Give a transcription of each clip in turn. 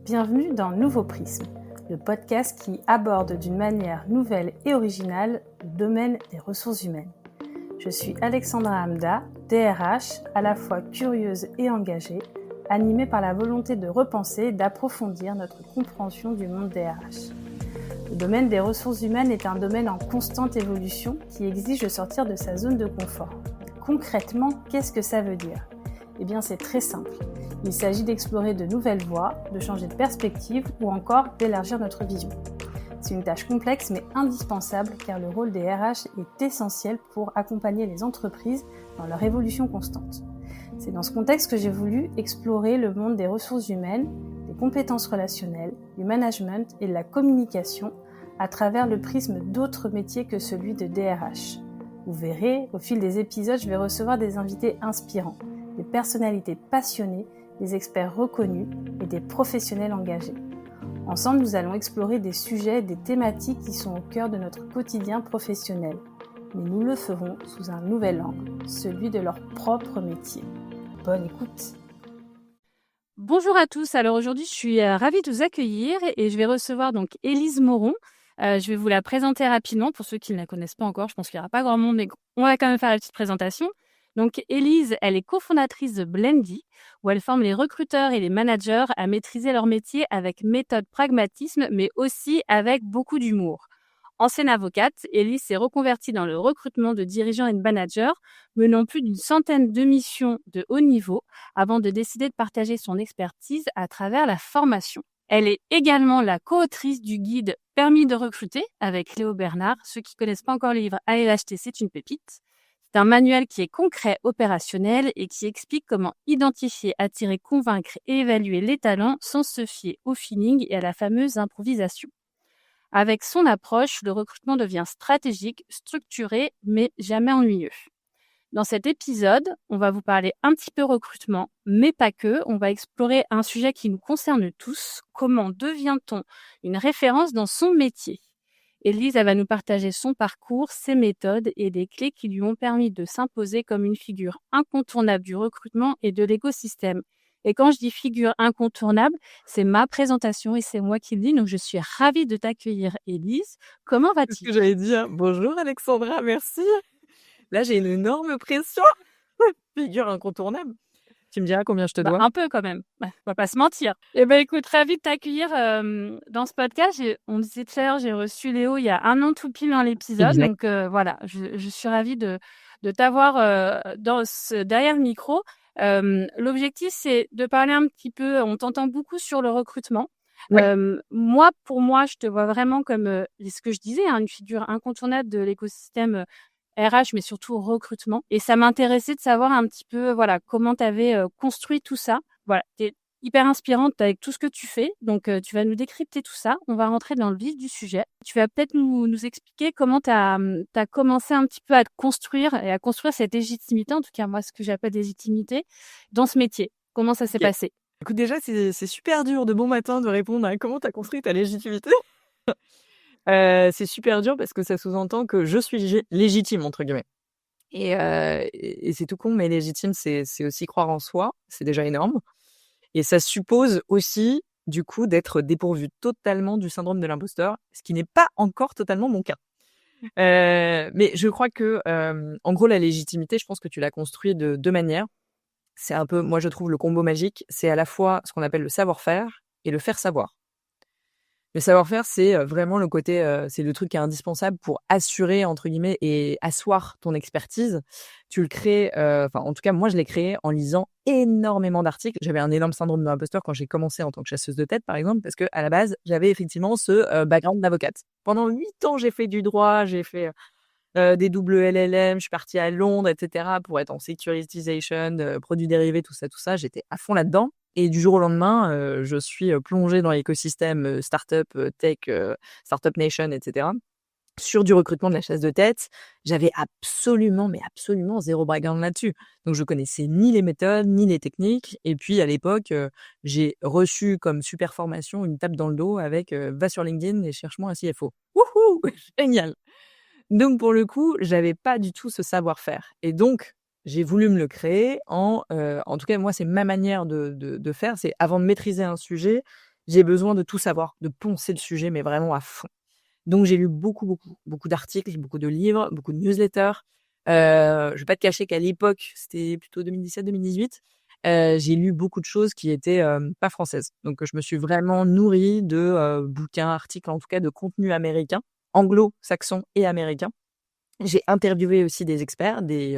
Bienvenue dans Nouveau Prisme, le podcast qui aborde d'une manière nouvelle et originale le domaine des ressources humaines. Je suis Alexandra Hamda, DRH, à la fois curieuse et engagée, animée par la volonté de repenser et d'approfondir notre compréhension du monde DRH. Le domaine des ressources humaines est un domaine en constante évolution qui exige de sortir de sa zone de confort. Concrètement, qu'est-ce que ça veut dire ? Eh bien, c'est très simple. Il s'agit d'explorer de nouvelles voies, de changer de perspective ou encore d'élargir notre vision. C'est une tâche complexe mais indispensable car le rôle des RH est essentiel pour accompagner les entreprises dans leur évolution constante. C'est dans ce contexte que j'ai voulu explorer le monde des ressources humaines, des compétences relationnelles, du management et de la communication à travers le prisme d'autres métiers que celui de DRH. Vous verrez, au fil des épisodes, je vais recevoir des invités inspirants, des personnalités passionnées, des experts reconnus et des professionnels engagés. Ensemble, nous allons explorer des sujets, des thématiques qui sont au cœur de notre quotidien professionnel. Mais nous le ferons sous un nouvel angle, celui de leur propre métier. Bonne écoute! Bonjour à tous, alors aujourd'hui je suis ravie de vous accueillir et je vais recevoir donc Élise Moron. Je vais vous la présenter rapidement pour ceux qui ne la connaissent pas encore, je pense qu'il n'y aura pas grand monde mais on va quand même faire la petite présentation. Donc Élise, elle est cofondatrice de Blendy, où elle forme les recruteurs et les managers à maîtriser leur métier avec méthode pragmatisme, mais aussi avec beaucoup d'humour. Ancienne avocate, Élise s'est reconvertie dans le recrutement de dirigeants et de managers, menant plus d'une centaine de missions de haut niveau, avant de décider de partager son expertise à travers la formation. Elle est également la co-autrice du guide Permis de recruter avec Léo Bernard. Ceux qui ne connaissent pas encore le livre, allez l'acheter, c'est une pépite. C'est un manuel qui est concret, opérationnel et qui explique comment identifier, attirer, convaincre et évaluer les talents sans se fier au feeling et à la fameuse improvisation. Avec son approche, le recrutement devient stratégique, structuré, mais jamais ennuyeux. Dans cet épisode, on va vous parler un petit peu recrutement, mais pas que. On va explorer un sujet qui nous concerne tous. Comment devient-on une référence dans son métier ? Élise, elle va nous partager son parcours, ses méthodes et des clés qui lui ont permis de s'imposer comme une figure incontournable du recrutement et de l'écosystème. Et quand je dis figure incontournable, c'est ma présentation et c'est moi qui le dis. Donc, je suis ravie de t'accueillir, Élise. Comment vas-tu ? C'est ce que j'allais dire. Bonjour Alexandra, merci. Là, j'ai une énorme pression. Figure incontournable. Tu me diras combien je te dois. Un peu quand même, on va pas se mentir. Eh ben écoute, ravie de t'accueillir dans ce podcast. On disait tout à l'heure, j'ai reçu Léo il y a un an tout pile dans l'épisode. Exact. Donc voilà, je suis ravie de t'avoir derrière le micro. L'objectif, c'est de parler un petit peu, on t'entend beaucoup sur le recrutement. Ouais. Pour moi, je te vois vraiment comme ce que je disais, une figure incontournable de l'écosystème RH, mais surtout recrutement. Et ça m'intéressait de savoir un petit peu, comment tu avais construit tout ça. Voilà, tu es hyper inspirante avec tout ce que tu fais. Donc, tu vas nous décrypter tout ça. On va rentrer dans le vif du sujet. Tu vas peut-être nous expliquer comment tu as commencé un petit peu à te construire et à construire cette légitimité, en tout cas, moi, ce que j'appelle légitimité, dans ce métier. Comment ça s'est passé ? Écoute, déjà, c'est super dur de bon matin de répondre à comment tu as construit ta légitimité. C'est super dur parce que ça sous-entend que je suis légitime, entre guillemets. Et c'est tout con, mais légitime, c'est aussi croire en soi. C'est déjà énorme. Et ça suppose aussi, du coup, d'être dépourvu totalement du syndrome de l'imposteur, ce qui n'est pas encore totalement mon cas. Mais je crois que, en gros, la légitimité, je pense que tu l'as construit de deux manières. C'est un peu, moi, je trouve, le combo magique. C'est à la fois ce qu'on appelle le savoir-faire et le faire savoir. Le savoir-faire, c'est vraiment le côté, c'est le truc qui est indispensable pour assurer, entre guillemets, et asseoir ton expertise. Tu le crées, en tout cas, moi, je l'ai créé en lisant énormément d'articles. J'avais un énorme syndrome de l'imposteur quand j'ai commencé en tant que chasseuse de tête, par exemple, parce que à la base, j'avais effectivement ce background d'avocate. Pendant 8 ans, j'ai fait du droit, j'ai fait des doubles LLM, je suis partie à Londres, etc., pour être en securitization, produits dérivés, tout ça. J'étais à fond là-dedans. Et du jour au lendemain, je suis plongée dans l'écosystème startup, tech, Startup Nation, etc., sur du recrutement de la chasse de tête. J'avais absolument, mais absolument zéro background là-dessus. Donc, je connaissais ni les méthodes, ni les techniques. Et puis, à l'époque, j'ai reçu comme super formation une tape dans le dos avec va sur LinkedIn et cherche-moi un CFO. Wouhou, génial. Donc, pour le coup, j'avais pas du tout ce savoir-faire. Et donc, j'ai voulu me le créer en tout cas, moi, c'est ma manière de faire. C'est avant de maîtriser un sujet, j'ai besoin de tout savoir, de poncer le sujet, mais vraiment à fond. Donc j'ai lu beaucoup d'articles, beaucoup de livres, beaucoup de newsletters. Je vais pas te cacher qu'à l'époque, c'était plutôt 2017-2018, j'ai lu beaucoup de choses qui étaient, pas françaises. Donc je me suis vraiment nourrie de, bouquins, articles, en tout cas de contenu américain, anglo-saxon et américain. J'ai interviewé aussi des experts, des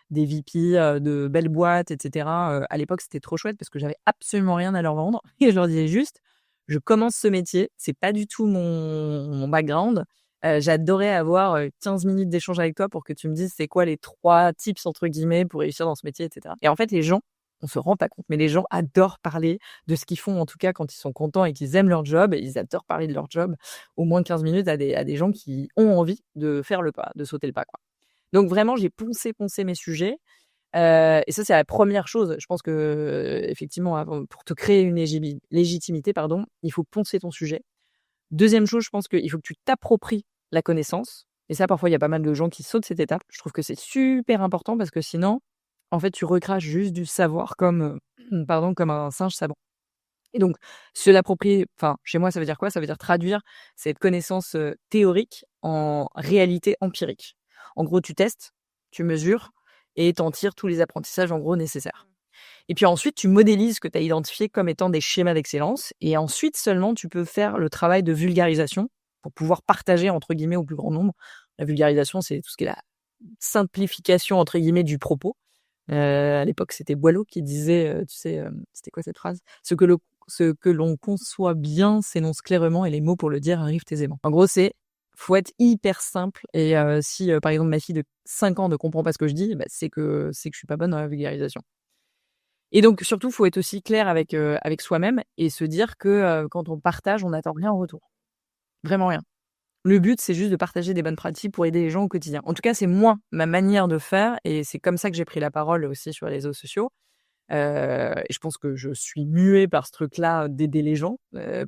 VP, de belles boîtes et cetera. À l'époque, c'était trop chouette parce que j'avais absolument rien à leur vendre et je leur disais juste: «Je commence ce métier, c'est pas du tout mon background. J'adorais avoir, 15 minutes d'échange avec toi pour que tu me dises c'est quoi les 3 tips entre guillemets pour réussir dans ce métier» et cetera. Et en fait, les gens, on se rend pas compte, mais les gens adorent parler de ce qu'ils font, en tout cas quand ils sont contents et qu'ils aiment leur job. Ils adorent parler de leur job au moins 15 minutes à des gens qui ont envie de faire le pas, de sauter le pas, quoi. Donc vraiment, j'ai poncé mes sujets, et ça, c'est la première chose. Je pense que, effectivement, avant pour te créer une légitimité, pardon, il faut poncer ton sujet. Deuxième chose, je pense qu'il faut que tu t'appropries la connaissance et ça, parfois, il y a pas mal de gens qui sautent cette étape. Je trouve que c'est super important parce que sinon, en fait, tu recraches juste du savoir comme, pardon, comme un singe savant. Et donc, se l'approprier, enfin, chez moi, ça veut dire quoi? Ça veut dire traduire cette connaissance, théorique en réalité empirique. En gros, tu testes, tu mesures et tu en tires tous les apprentissages, en gros, nécessaires. Et puis ensuite, tu modélises ce que tu as identifié comme étant des schémas d'excellence et ensuite seulement tu peux faire le travail de vulgarisation pour pouvoir «partager» entre guillemets au plus grand nombre. La vulgarisation, c'est tout ce qui est la simplification entre guillemets du propos. À l'époque, c'était Boileau qui disait, tu sais, c'était quoi cette phrase? Ce que l'on conçoit bien s'énonce clairement et les mots pour le dire arrivent aisément». En gros, faut être hyper simple et si, par exemple, ma fille de 5 ans ne comprend pas ce que je dis, bah, c'est que je suis pas bonne dans la vulgarisation. Et donc surtout, faut être aussi clair avec soi-même et se dire que, quand on partage, on n'attend rien en retour. Vraiment rien. Le but, c'est juste de partager des bonnes pratiques pour aider les gens au quotidien. En tout cas, c'est moi, ma manière de faire et c'est comme ça que j'ai pris la parole aussi sur les réseaux sociaux. Et je pense que je suis muée par ce truc-là d'aider les gens.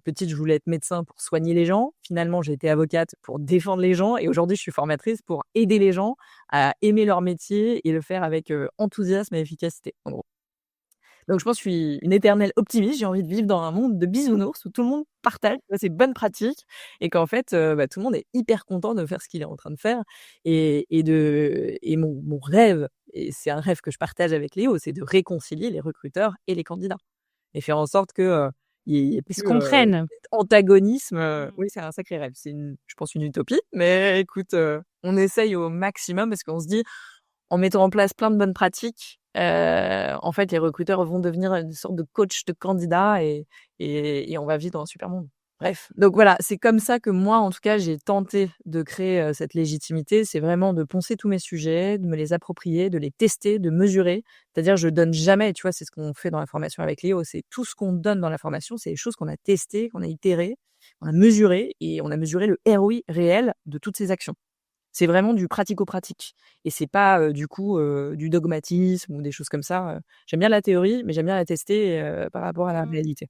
Petite, je voulais être médecin pour soigner les gens. Finalement, j'ai été avocate pour défendre les gens et aujourd'hui, je suis formatrice pour aider les gens à aimer leur métier et le faire avec, enthousiasme et efficacité, en gros. Donc je pense que je suis une éternelle optimiste. J'ai envie de vivre dans un monde de bisounours où tout le monde partage, tu vois, ses bonnes pratiques et qu'en fait, bah, tout le monde est hyper content de faire ce qu'il est en train de faire et mon rêve et c'est un rêve que je partage avec Léo, c'est de réconcilier les recruteurs et les candidats et faire en sorte que, il y ait Ils se plus, comprennent. cet antagonisme, Mmh. oui, c'est un sacré rêve. C'est je pense une utopie, mais écoute, on essaye au maximum parce qu'on se dit en mettant en place plein de bonnes pratiques, en fait, les recruteurs vont devenir une sorte de coach de candidats et on va vivre dans un super monde. Bref, donc voilà, c'est comme ça que moi, en tout cas, j'ai tenté de créer, cette légitimité. C'est vraiment de poncer tous mes sujets, de me les approprier, de les tester, de mesurer. C'est-à-dire, je donne jamais, tu vois, c'est ce qu'on fait dans la formation avec Léo, c'est tout ce qu'on donne dans la formation, c'est les choses qu'on a testées, qu'on a itérées, qu'on a mesurées et on a mesuré le ROI réel de toutes ces actions. C'est vraiment du pratico-pratique et c'est pas, du coup, du dogmatisme ou des choses comme ça. J'aime bien la théorie, mais j'aime bien la tester, par rapport à la Mmh. réalité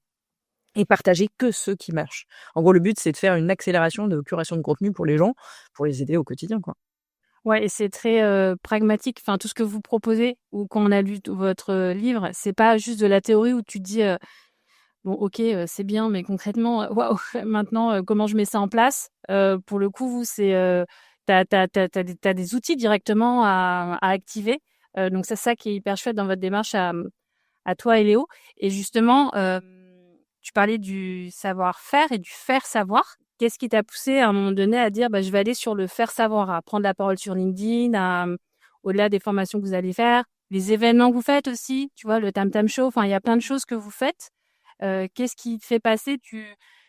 et partager que ce qui marche. En gros, le but, c'est de faire une accélération de curation de contenu pour les gens, pour les aider au quotidien, quoi. Ouais et c'est très, pragmatique. Enfin, tout ce que vous proposez ou quand on a lu votre, livre, c'est pas juste de la théorie où tu te dis, «Bon OK, c'est bien, mais concrètement, waouh, maintenant, comment je mets ça en place?» Pour le coup, vous, c'est, tu as des outils directement à activer. Donc c'est ça qui est hyper chouette dans votre démarche à toi et Léo et justement, tu parlais du savoir-faire et du faire savoir. Qu'est-ce qui t'a poussé à un moment donné à dire: «Bah, je vais aller sur le faire savoir», à prendre la parole sur LinkedIn, au-delà des formations que vous allez faire, les événements que vous faites aussi, tu vois? Le Tam Tam Show, enfin, il y a plein de choses que vous faites. Qu'est-ce qui te fait passer je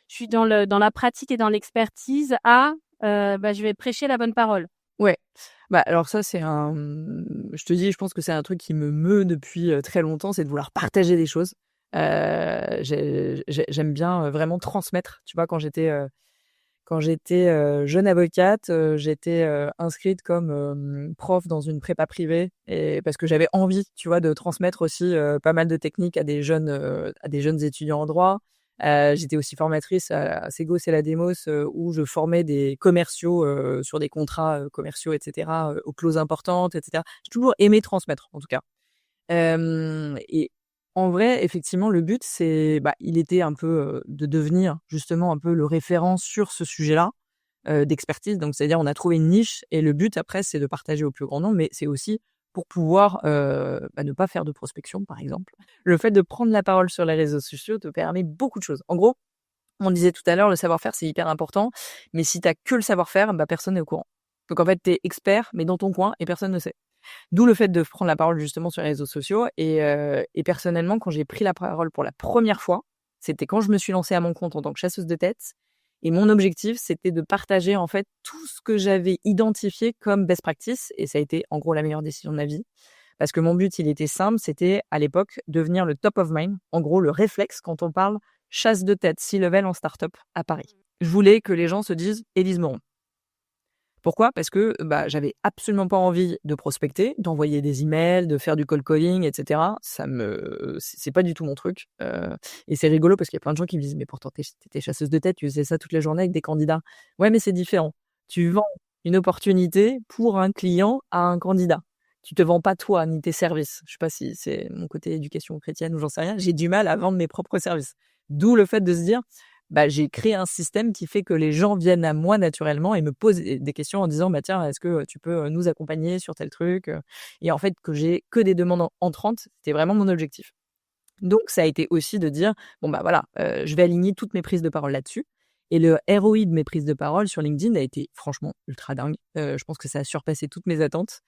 suis dans la pratique et dans l'expertise à, bah, je vais prêcher la bonne parole? Ouais, bah, alors ça, je te dis, je pense que c'est un truc qui me meut depuis, très longtemps, c'est de vouloir partager des choses. J'aime bien, vraiment transmettre. Tu vois? Quand j'étais, jeune avocate, j'étais, inscrite comme, prof dans une prépa privée et parce que j'avais envie, tu vois, de transmettre aussi, pas mal de techniques à des jeunes étudiants en droit. J'étais aussi formatrice à Segos et la Demos, où je formais des commerciaux, sur des contrats, commerciaux et cetera, aux clauses importantes et cetera. J'ai toujours aimé transmettre, en tout cas. Et En vrai, effectivement, le but, il était un peu de devenir justement un peu le référent sur ce sujet-là d'expertise. Donc, c'est-à-dire, on a trouvé une niche et le but après, c'est de partager au plus grand nombre, mais c'est aussi pour pouvoir ne pas faire de prospection, par exemple. Le fait de prendre la parole sur les réseaux sociaux te permet beaucoup de choses. En gros, on disait tout à l'heure, le savoir-faire, c'est hyper important, mais si tu as que le savoir-faire, personne n'est au courant. Donc, en fait, tu es expert, mais dans ton coin et personne ne sait. D'où le fait de prendre la parole justement sur les réseaux sociaux et personnellement, quand j'ai pris la parole pour la première fois, c'était quand je me suis lancée à mon compte en tant que chasseuse de tête et mon objectif, c'était de partager en fait tout ce que j'avais identifié comme best practice et ça a été en gros la meilleure décision de ma vie parce que mon but, il était simple, c'était à l'époque devenir le top of mind, en gros le réflexe quand on parle chasse de tête C-level en start-up à Paris. Je voulais que les gens se disent Élise Moron. Pourquoi? Parce que, j'avais absolument pas envie de prospecter, d'envoyer des emails, de faire du cold calling et cetera. C'est pas du tout mon truc, et c'est rigolo parce qu'il y a plein de gens qui me disent: «Mais pourtant tu étais chasseuse de tête, tu faisais ça toute la journée avec des candidats». Ouais, mais c'est différent. Tu vends une opportunité pour un client à un candidat. Tu te vends pas toi, ni tes services. Je sais pas si c'est mon côté éducation chrétienne ou j'en sais rien. J'ai du mal à vendre mes propres services. D'où le fait de se dire: j'ai créé un système qui fait que les gens viennent à moi naturellement et me posent des questions en disant: «Tiens, est-ce que tu peux nous accompagner sur tel truc?» Et en fait, que j'ai que des demandes entrantes, c'était vraiment mon objectif. Donc ça a été aussi de dire: «Bon, voilà, je vais aligner toutes mes prises de parole là-dessus» et le ROI de mes prises de parole sur LinkedIn a été franchement ultra dingue. Je pense que ça a surpassé toutes mes attentes.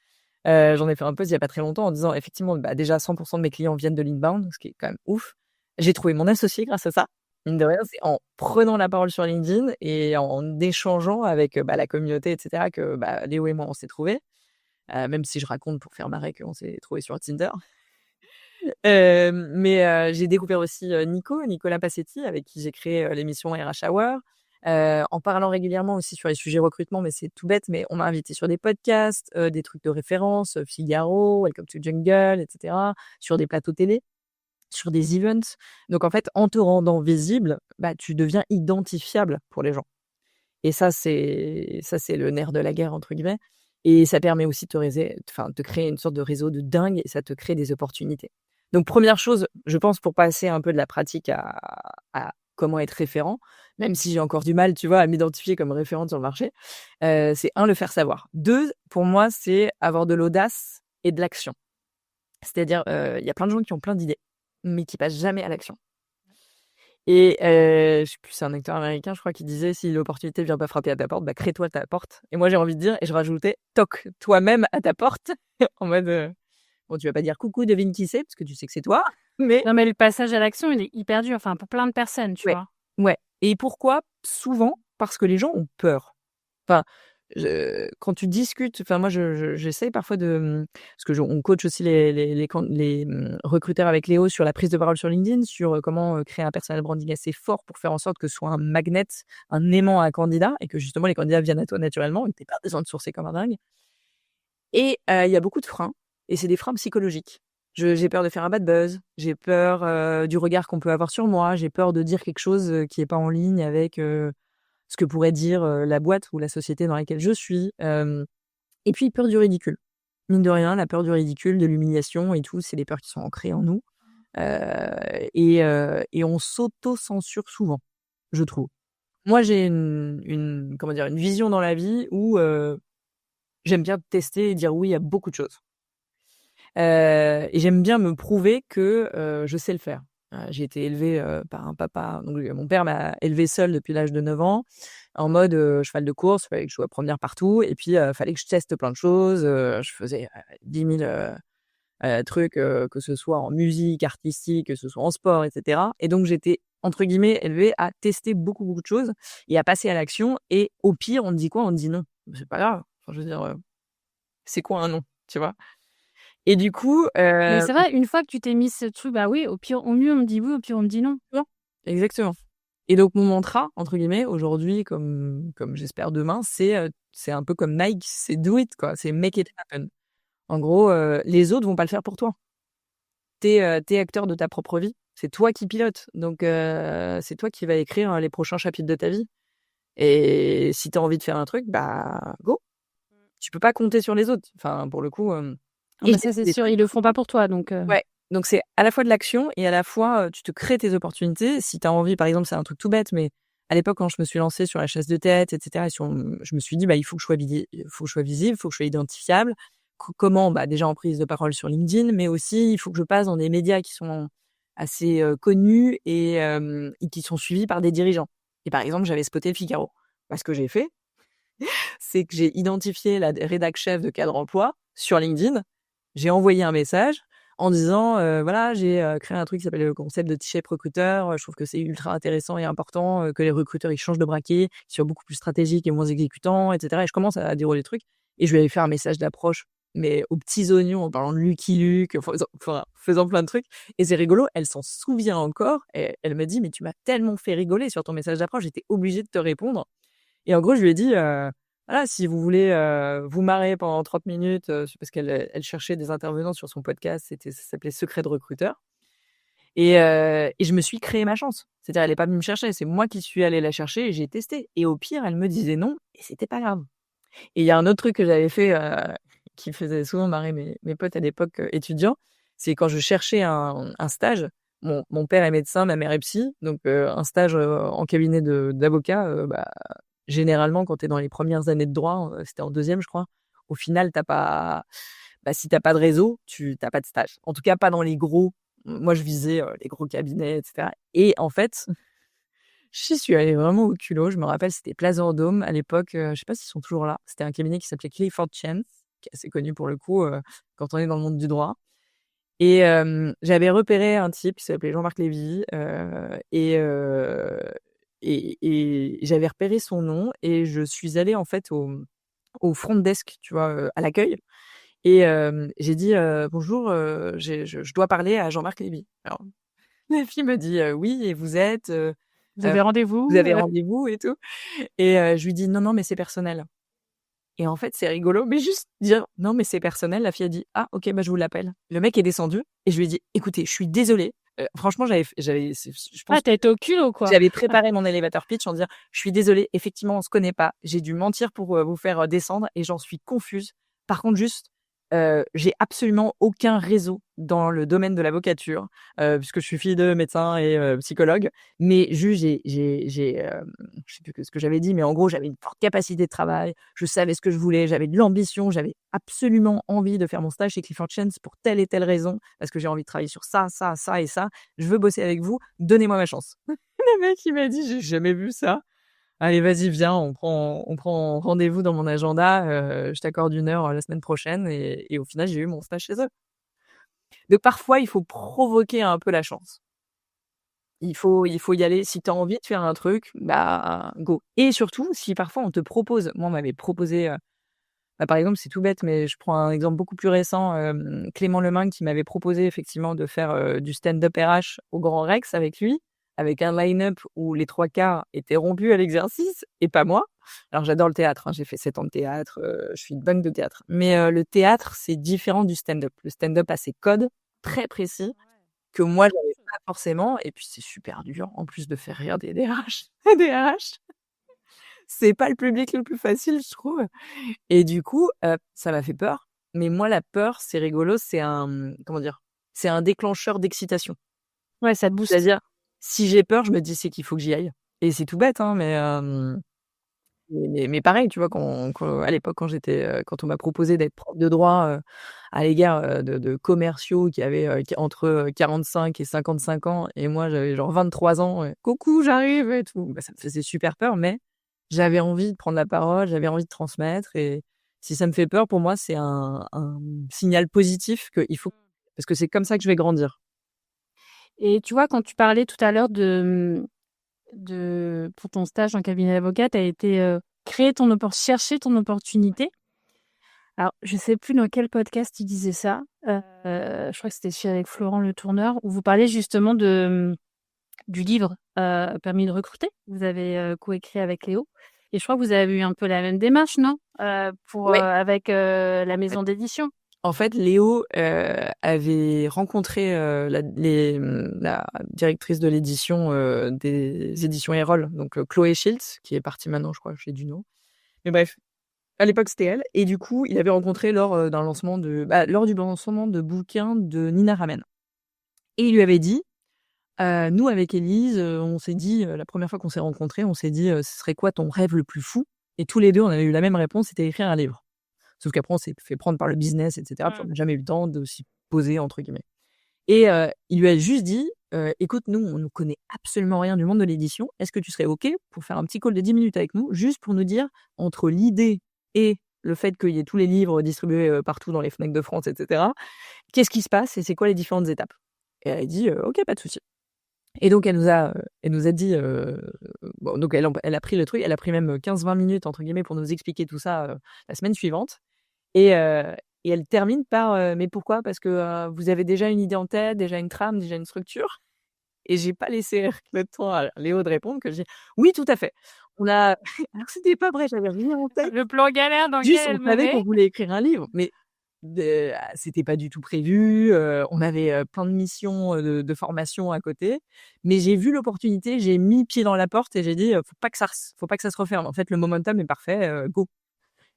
J'en ai fait un post il y a pas très longtemps en disant effectivement, déjà 100 de mes clients viennent de l'inbound, ce qui est quand même ouf. J'ai trouvé mon associé grâce à ça. Mine de rien, c'est en prenant la parole sur LinkedIn et en échangeant avec, la communauté et cetera que, Léo et moi, on s'est trouvés. Même si je raconte pour faire marrer qu'on s'est trouvés sur Tinder. J'ai découvert aussi, Nicolas Passetti avec qui j'ai créé, l'émission RH Hour. En parlant régulièrement aussi sur les sujets recrutement, mais c'est tout bête, mais on m'a invité sur des podcasts, des trucs de référence, Figaro, Welcome to Jungle et cetera, sur des plateaux télé, sur des events. Donc en fait, en te rendant visible, tu deviens identifiable pour les gens et ça c'est le nerf de la guerre entre guillemets et ça permet aussi de créer une sorte de réseau de dingue et ça te crée des opportunités. Donc première chose, je pense pour passer un peu de la pratique à comment être référent, même si j'ai encore du mal, tu vois, à m'identifier comme référente sur le marché, c'est 1 le faire savoir. 2 pour moi, c'est avoir de l'audace et de l'action. C'est-à-dire, il y a plein de gens qui ont plein d'idées, mais qui passent jamais à l'action. Et je sais plus, c'est un acteur américain, je crois, qui disait: «Si l'opportunité vient pas frapper à ta porte, crée-toi ta porte» et moi, j'ai envie de dire et je rajoutais: «Toque toi-même à ta porte» en mode, bon, tu vas pas dire: «Coucou, devine qui c'est?» parce que tu sais que c'est toi, mais Non, mais le passage à l'action, il est hyper dur, enfin, pour plein de personnes, tu ouais, vois? ouais et pourquoi? Souvent, parce que les gens ont peur. Enfin, quand tu discutes moi j'essaye parfois parce que on coach aussi les recruteurs avec Léo sur la prise de parole sur LinkedIn, sur, comment, créer un personal branding assez fort pour faire en sorte que ce soit un magnet, un aimant à un candidat et que justement les candidats viennent à toi naturellement et que tu aies pas besoin de sourcer comme un dingue et il y a beaucoup de freins et c'est des freins psychologiques. J'ai peur de faire un bad buzz, j'ai peur, du regard qu'on peut avoir sur moi, j'ai peur de dire quelque chose, qui est pas en ligne avec, ce que pourrait dire, la boîte ou la société dans laquelle je suis, et puis peur du ridicule. Mine de rien, la peur du ridicule, de l'humiliation et tout, c'est des peurs qui sont ancrées en nous, et on s'auto-censure souvent, je trouve. Moi, j'ai une vision dans la vie où, j'aime bien tester et dire oui à beaucoup de choses. Et j'aime bien me prouver que, je sais le faire. J'ai été élevée, par un papa donc mon père m'a élevée seule depuis l'âge de 9 ans, en mode, cheval de course, fallait que je sois première partout et puis, fallait que je teste plein de choses, je faisais, 10 000, trucs, que ce soit en musique, artistique, que ce soit en sport et cetera et donc j'étais entre guillemets «élevée» à tester beaucoup, beaucoup de choses et à passer à l'action et au pire, on me dit quoi? On me dit: «Non». C'est pas grave. Enfin, je veux dire, c'est quoi un non? Tu vois? Et du coup, Mais c'est vrai, une fois que tu t'es mis ce truc, bah oui, au mieux on me dit oui, au pire on me dit non. non, exactement. Et donc mon mantra, entre guillemets, aujourd'hui comme j'espère demain, c'est un peu comme Nike, c'est do it quoi, c'est make it happen. En gros, les autres vont pas le faire pour toi. Tu es acteur de ta propre vie. C'est toi qui pilotes. Donc c'est toi qui vas écrire les prochains chapitres de ta vie. Et si tu as envie de faire un truc, go. Tu peux pas compter sur les autres. Enfin, pour le coup, Ah bah ça, c'est sûr, ils le font pas pour toi donc ouais, Donc c'est à la fois de l'action et à la fois, tu te crées tes opportunités. Si tu as envie, par exemple, c'est un truc tout bête, mais à l'époque, quand je me suis lancée sur la chasse de tête et cetera, je me suis dit: «Bah, il faut que je sois visible, il faut que je sois identifiable». Comment? Bah, déjà en prise de parole sur LinkedIn, mais aussi il faut que je passe dans des médias qui sont assez, connus et qui sont suivis par des dirigeants. Et par exemple, j'avais spoté Le Figaro. Bah, ce que j'ai fait, c'est que j'ai identifié la rédac chef de Cadre Emploi sur LinkedIn. J'ai envoyé un message en disant, voilà, j'ai, créé un truc qui s'appelle le concept de T-shape recruteur. Je trouve que c'est ultra intéressant et important, que les recruteurs, ils changent de braquet, qu'ils soient beaucoup plus stratégiques et moins exécutants et cetera. Et je commence à dérouler le truc et je lui avais fait un message d'approche, mais aux petits oignons, en parlant de Lucky Luke, faisant plein de trucs. Et c'est rigolo, elle s'en souvient encore et elle me dit: «Mais tu m'as tellement fait rigoler sur ton message d'approche, j'étais obligée de te répondre». Et en gros, je lui ai dit, voilà, si vous voulez, vous marrer pendant 30 minutes, c'est parce qu'elle cherchait des intervenants sur son podcast, ça s'appelait Secret de recruteur et je me suis créé ma chance. C'est-à-dire elle est pas venue me chercher, c'est moi qui suis allée la chercher et j'ai testé et au pire, elle me disait non et c'était pas grave. Et il y a un autre truc que j'avais fait, qui faisait souvent marrer mes potes à l'époque, étudiants, c'est quand je cherchais un stage. Mon père est médecin, ma mère est psy, donc un stage, en cabinet d'avocat, bah, généralement quand tu es dans les premières années de droit, c'était en 2e je crois, au final tu as pas bah, si tu as pas de réseau, tu as pas de stage. En tout cas pas dans les gros. Moi je visais, les gros cabinets et cetera et en fait, j'y suis allée vraiment au culot. Je me rappelle, c'était Place Vendôme à l'époque, je sais pas s'ils sont toujours là. C'était un cabinet qui s'appelait Clifford Chance, qui est assez connu pour le coup, quand on est dans le monde du droit et j'avais repéré un type qui s'appelait Jean-Marc Lévy, et j'avais repéré son nom et je suis allée en fait au front desk, tu vois, à l'accueil et j'ai dit: «Bonjour, je dois parler à Jean-Marc Lévy». Alors la fille me dit: «Oui et vous êtes, Vous avez vous rendez-vous? avez rendez-vous et tout?» Et je lui dis: «Non, non, mais c'est personnel». Et en fait, c'est rigolo, mais juste dire: «Non, mais c'est personnel», la fille a dit: «Ah OK, bah, je vous l'appelle». Le mec est descendu et je lui ai dit: «Écoutez, je suis désolée». Franchement, je pense Ah, tu as été au culot, quoi. j'avais préparé mon elevator pitch en disant: «Je suis désolée, effectivement, on se connaît pas. J'ai dû mentir pour, vous faire, descendre et j'en suis confuse. Par contre, juste, j'ai absolument aucun réseau dans le domaine de l'avocature, puisque je suis fille de médecin et psychologue. Mais juste, je sais plus ce que j'avais dit, mais en gros, j'avais une forte capacité de travail. Je savais ce que je voulais, j'avais de l'ambition, j'avais absolument envie de faire mon stage chez Clifford Chance pour telle et telle raison, parce que j'ai envie de travailler sur ça, ça, ça et ça. Je veux bosser avec vous, donnez-moi ma chance». Le mec, il m'a dit: «J'ai jamais vu ça. Allez, vas-y, viens, on prend rendez-vous dans mon agenda, je t'accorde 1 heure, la semaine prochaine» et au final, j'ai eu mon stage chez eux. Donc parfois, il faut provoquer un peu la chance. Il faut y aller. Si tu as envie de faire un truc, bah, go et surtout, si parfois on te propose moi, on m'avait proposé, bah, par exemple, c'est tout bête, mais je prends un exemple beaucoup plus récent, Clément Lemingue qui m'avait proposé effectivement de faire, du stand-up RH au Grand Rex avec lui, avec un line-up où les 3/4 étaient rompus à l'exercice et pas moi. Alors j'adore le théâtre, hein, j'ai fait 7 ans de théâtre, je suis une dingue de théâtre. Mais, le théâtre, c'est différent du stand-up. Le stand-up a ses codes très précis que moi j'avais pas forcément et puis c'est super dur en plus de faire rire des DRH. Les DRH, c'est pas le public le plus facile, je trouve. Et du coup, ça m'a fait peur. Mais moi, la peur, c'est rigolo, c'est un, comment dire? C'est un déclencheur d'excitation. Ouais, ça te booste. C'est-à-dire, si j'ai peur, je me dis: «C'est qu'il faut que j'y aille» et c'est tout bête, hein, mais pareil, tu vois, quand à l'époque, quand on m'a proposé d'être prof de droit, à l'égard, de commerciaux qui avaient, entre, 45 et 55 ans et moi, j'avais genre 23 ans, «Coucou, j'arrive» et tout. Bah, ça me faisait super peur, mais j'avais envie de prendre la parole, j'avais envie de transmettre et si ça me fait peur, pour moi, c'est un signal positif qu'il faut parce que c'est comme ça que je vais grandir. Et tu vois, quand tu parlais tout à l'heure pour ton stage en cabinet d'avocat, tu as été, chercher ton opportunité. Alors, je sais plus dans quel podcast tu disais ça, je crois que c'était celui avec Florent Le Tourneur, où vous parliez justement du livre, Permis de recruter. Vous avez, coécrit avec Léo et je crois que vous avez eu un peu la même démarche, non? Ouais. Avec, la maison d'édition? En fait, Léo, avait rencontré, la directrice de l'édition, des éditions Erol, donc Chloé Schiltz, qui est partie maintenant, je crois, chez Duno. Mais bref, à l'époque, c'était elle et du coup, il avait rencontré lors du lancement de bouquins de Nina Ramen Et il lui avait dit, nous avec Élise, on s'est dit, la première fois qu'on s'est rencontrés, on s'est dit, ce serait quoi ton rêve le plus fou? Et tous les deux, on avait eu la même réponse, c'était écrire un livre. Sauf qu'après, on s'est fait prendre par le business, et cetera, puis on n'a jamais eu le temps de s'y poser, entre guillemets. Et il lui a juste dit, «Écoute, nous, on ne connaît absolument rien du monde de l'édition. Est-ce que tu serais OK pour faire un petit call de 10 minutes avec nous, juste pour nous dire, entre l'idée et le fait qu'il y ait tous les livres distribués, partout dans les Fnac de France, et cetera, qu'est-ce qui se passe et c'est quoi les différentes étapes?» Et elle a dit, «OK, pas de souci». Et donc elle nous a dit, bon, donc elle a pris le truc, elle a pris même 15-20 minutes, entre guillemets, pour nous expliquer tout ça, la semaine suivante. Et elle termine par, «Mais pourquoi? Parce que, vous avez déjà une idée en tête, déjà une trame, déjà une structure?» Et j'ai pas laissé le temps à Léo de répondre, que j'ai: «Oui, tout à fait. On a» alors c'était pas vrai, j'avais rien en tête. Le plan galère dans lequel Juste, on elle me savait met. qu'on voulait écrire un livre, mais c'était pas du tout prévu, on avait, plein de missions, de formation à côté. Mais j'ai vu l'opportunité, j'ai mis pied dans la porte et j'ai dit: faut pas que ça se referme. En fait, le momentum est parfait, go».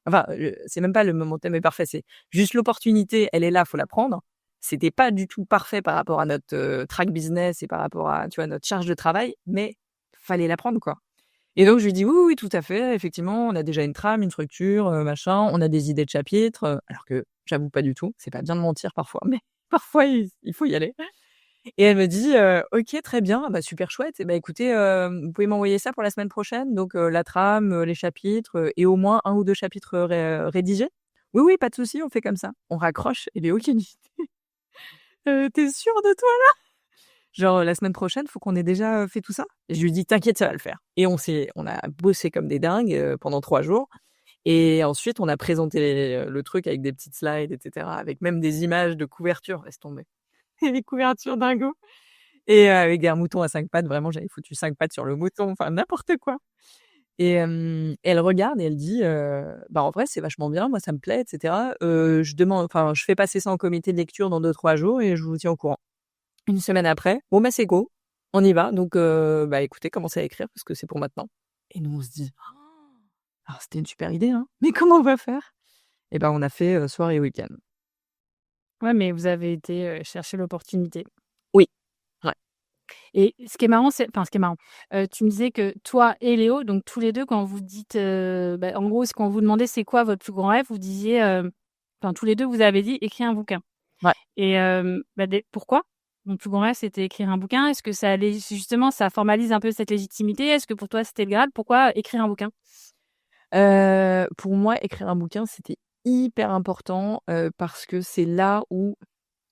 Enfin, c'est même pas le momentum est parfait, c'est juste l'opportunité, elle est là, faut la prendre. C'était pas du tout parfait par rapport à notre, track business et par rapport à, tu vois, notre charge de travail, mais fallait la prendre, quoi. Et donc je lui dis: «Oui, oui, tout à fait, effectivement, on a déjà une trame, une structure, machin, on a des idées de chapitres», alors que j'avoue pas du tout, c'est pas bien de mentir parfois, mais parfois il faut y aller. Et elle me dit, «OK, très bien, bah, super chouette et bah, écoutez, vous pouvez m'envoyer ça pour la semaine prochaine, donc la trame, les chapitres, et au moins un ou 2 chapitres, rédigés?» «Oui, oui, pas de souci, on fait comme ça». On raccroche et Léo qui me dit: «Tu sûre de toi là? Genre, la semaine prochaine, faut qu'on ait déjà, fait tout ça?» Et je lui dis: «T'inquiète, ça va le faire». Et on a bossé comme des dingues, pendant 3 jours et ensuite on a présenté le truc avec des petites slides, et cetera, avec même des images de couverture, laisse tomber. Les couvertures dingo. Et avec un mouton à 5 pattes, vraiment, j'avais foutu 5 pattes sur le mouton, enfin n'importe quoi. Et elle regarde et elle dit, «Bah, en vrai, c'est vachement bien, moi ça me plaît, et cetera. Je fais passer ça en comité de lecture dans 2-3 jours et je vous tiens au courant». Une semaine après, bon, bah, c'est go, on y va, donc bah, écoutez, commencez à écrire parce que c'est pour maintenant. Et nous, on se dit: «Oh, alors c'était une super idée, hein, mais comment on va faire?» Et ben, on a fait, soir et week-end. Ouais, mais vous avez été, chercher l'opportunité. Oui, ouais. Et ce qui est marrant, ce qui est marrant, tu me disais que toi et Léo, donc tous les 2 quand vous dites, bah, en gros, quand on vous demandait: «C'est quoi votre plus grand rêve?» vous disiez, enfin tous les 2 vous avez dit: «Écrire un bouquin». Ouais. Et bah, pourquoi? Mon plus grand rêve, c'était écrire un bouquin. Est-ce que justement, ça formalise un peu cette légitimité? Est-ce que pour toi, c'était le Graal? Pourquoi écrire un bouquin? Pour moi, écrire un bouquin, c'était hyper important, parce que c'est là où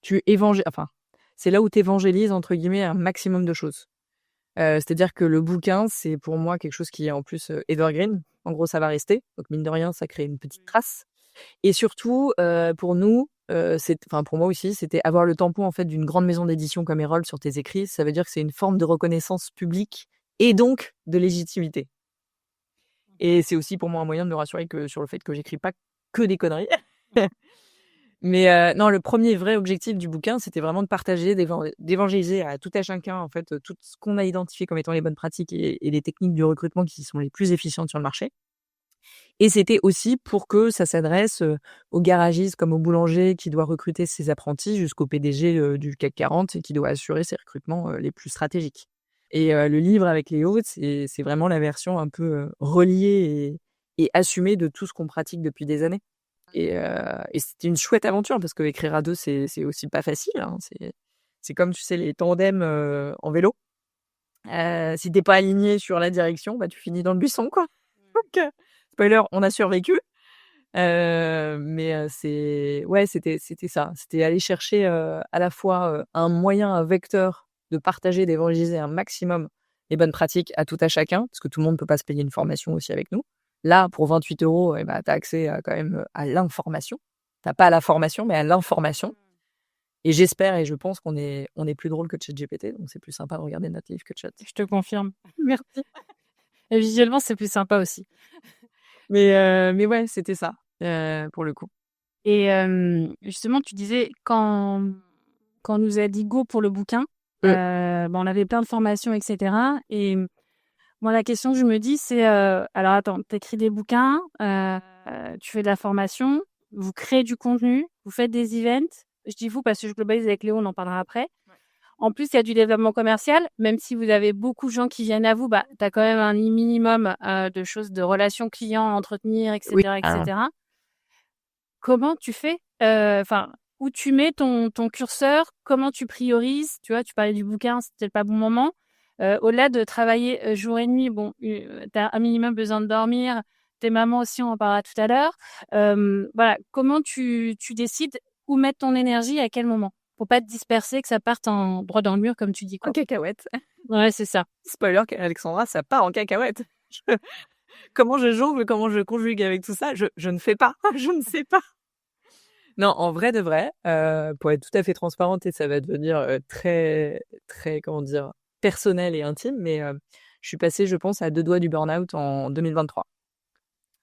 c'est là où tu «évangélises» entre guillemets un maximum de choses. C'est-à-dire que le bouquin, c'est pour moi quelque chose qui est en plus, evergreen. En gros, ça va rester, donc mine de rien, ça crée une petite trace. Et surtout, pour nous, pour moi aussi, c'était avoir le tampon en fait d'une grande maison d'édition comme Erol sur tes écrits. Ça veut dire que c'est une forme de reconnaissance publique et donc de légitimité. Et c'est aussi pour moi un moyen de me rassurer sur le fait que j'écris pas que des conneries. Mais non, le premier vrai objectif du bouquin, c'était vraiment de partager, d'évangéliser à tout à chacun, en fait, tout ce qu'on a identifié comme étant les bonnes pratiques et les techniques du recrutement qui sont les plus efficientes sur le marché. Et c'était aussi pour que ça s'adresse, aux garagistes comme au boulanger qui doit recruter ses apprentis jusqu'au PDG, du CAC 40 et qui doit assurer ses recrutements, les plus stratégiques. Et le livre avec Léo, c'est vraiment la version un peu, reliée et assumée de tout ce qu'on pratique depuis des années. Et c'était une chouette aventure parce qu'écrire à 2, c'est aussi pas facile, hein. C'est comme, tu sais, les tandems, en vélo. Si tu es pas aligné sur la direction, bah, tu finis dans le buisson, quoi. Donc spoiler, on a survécu. Mais c'était ça. C'était aller chercher, à la fois, un moyen, un vecteur de partager, d'évangéliser un maximum les bonnes pratiques à tout à chacun, parce que tout le monde peut pas se payer une formation aussi avec nous. Là, pour 28 € et bah, tu as accès à quand même, à l'information. Tu as pas la formation, mais à l'information. Et j'espère et je pense qu'on est plus drôle que ChatGPT, donc c'est plus sympa de regarder notre livre que Chat. Je te confirme. Merci. Et visuellement, c'est plus sympa aussi. Mais ouais, c'était ça, pour le coup. Et justement, tu disais quand on nous a dit go pour le bouquin, Mmh. on avait plein de formations et cetera. Et moi, la question que je me dis, c'est, alors attends, tu écris des bouquins, tu fais de la formation, vous créez du contenu, vous faites des events. Je dis vous parce que je globalise avec Léo, on en parlera après. En plus, il y a du développement commercial. Même si vous avez beaucoup de gens qui viennent à vous, bah, tu as quand même un minimum de choses, de relations clients à entretenir, Oui. etc., etc. Comment tu fais Enfin, où tu mets ton curseur? Comment tu priorises? Tu vois, tu parlais du bouquin, c'est peut-être pas le bon moment. Au-delà de travailler, jour et nuit, bon, tu as un minimum besoin de dormir. Tes mamans aussi, on en parlera tout à l'heure. Voilà, comment tu décides où mettre ton énergie, à quel moment? Pour pas te disperser, que ça parte en droit dans le mur, comme tu dis, En quoi. cacahuète. Ouais, c'est ça. Spoiler, Alexandra, ça part en cacahuète. Comment je jongle, comment je conjugue avec tout ça, je ne fais pas. Je ne sais pas. Non, en vrai de vrai, pour être tout à fait transparente et ça va devenir, très très, comment dire? Personnel et intime, mais, je suis passée, je pense, à 2 doigts du burn-out en 2023.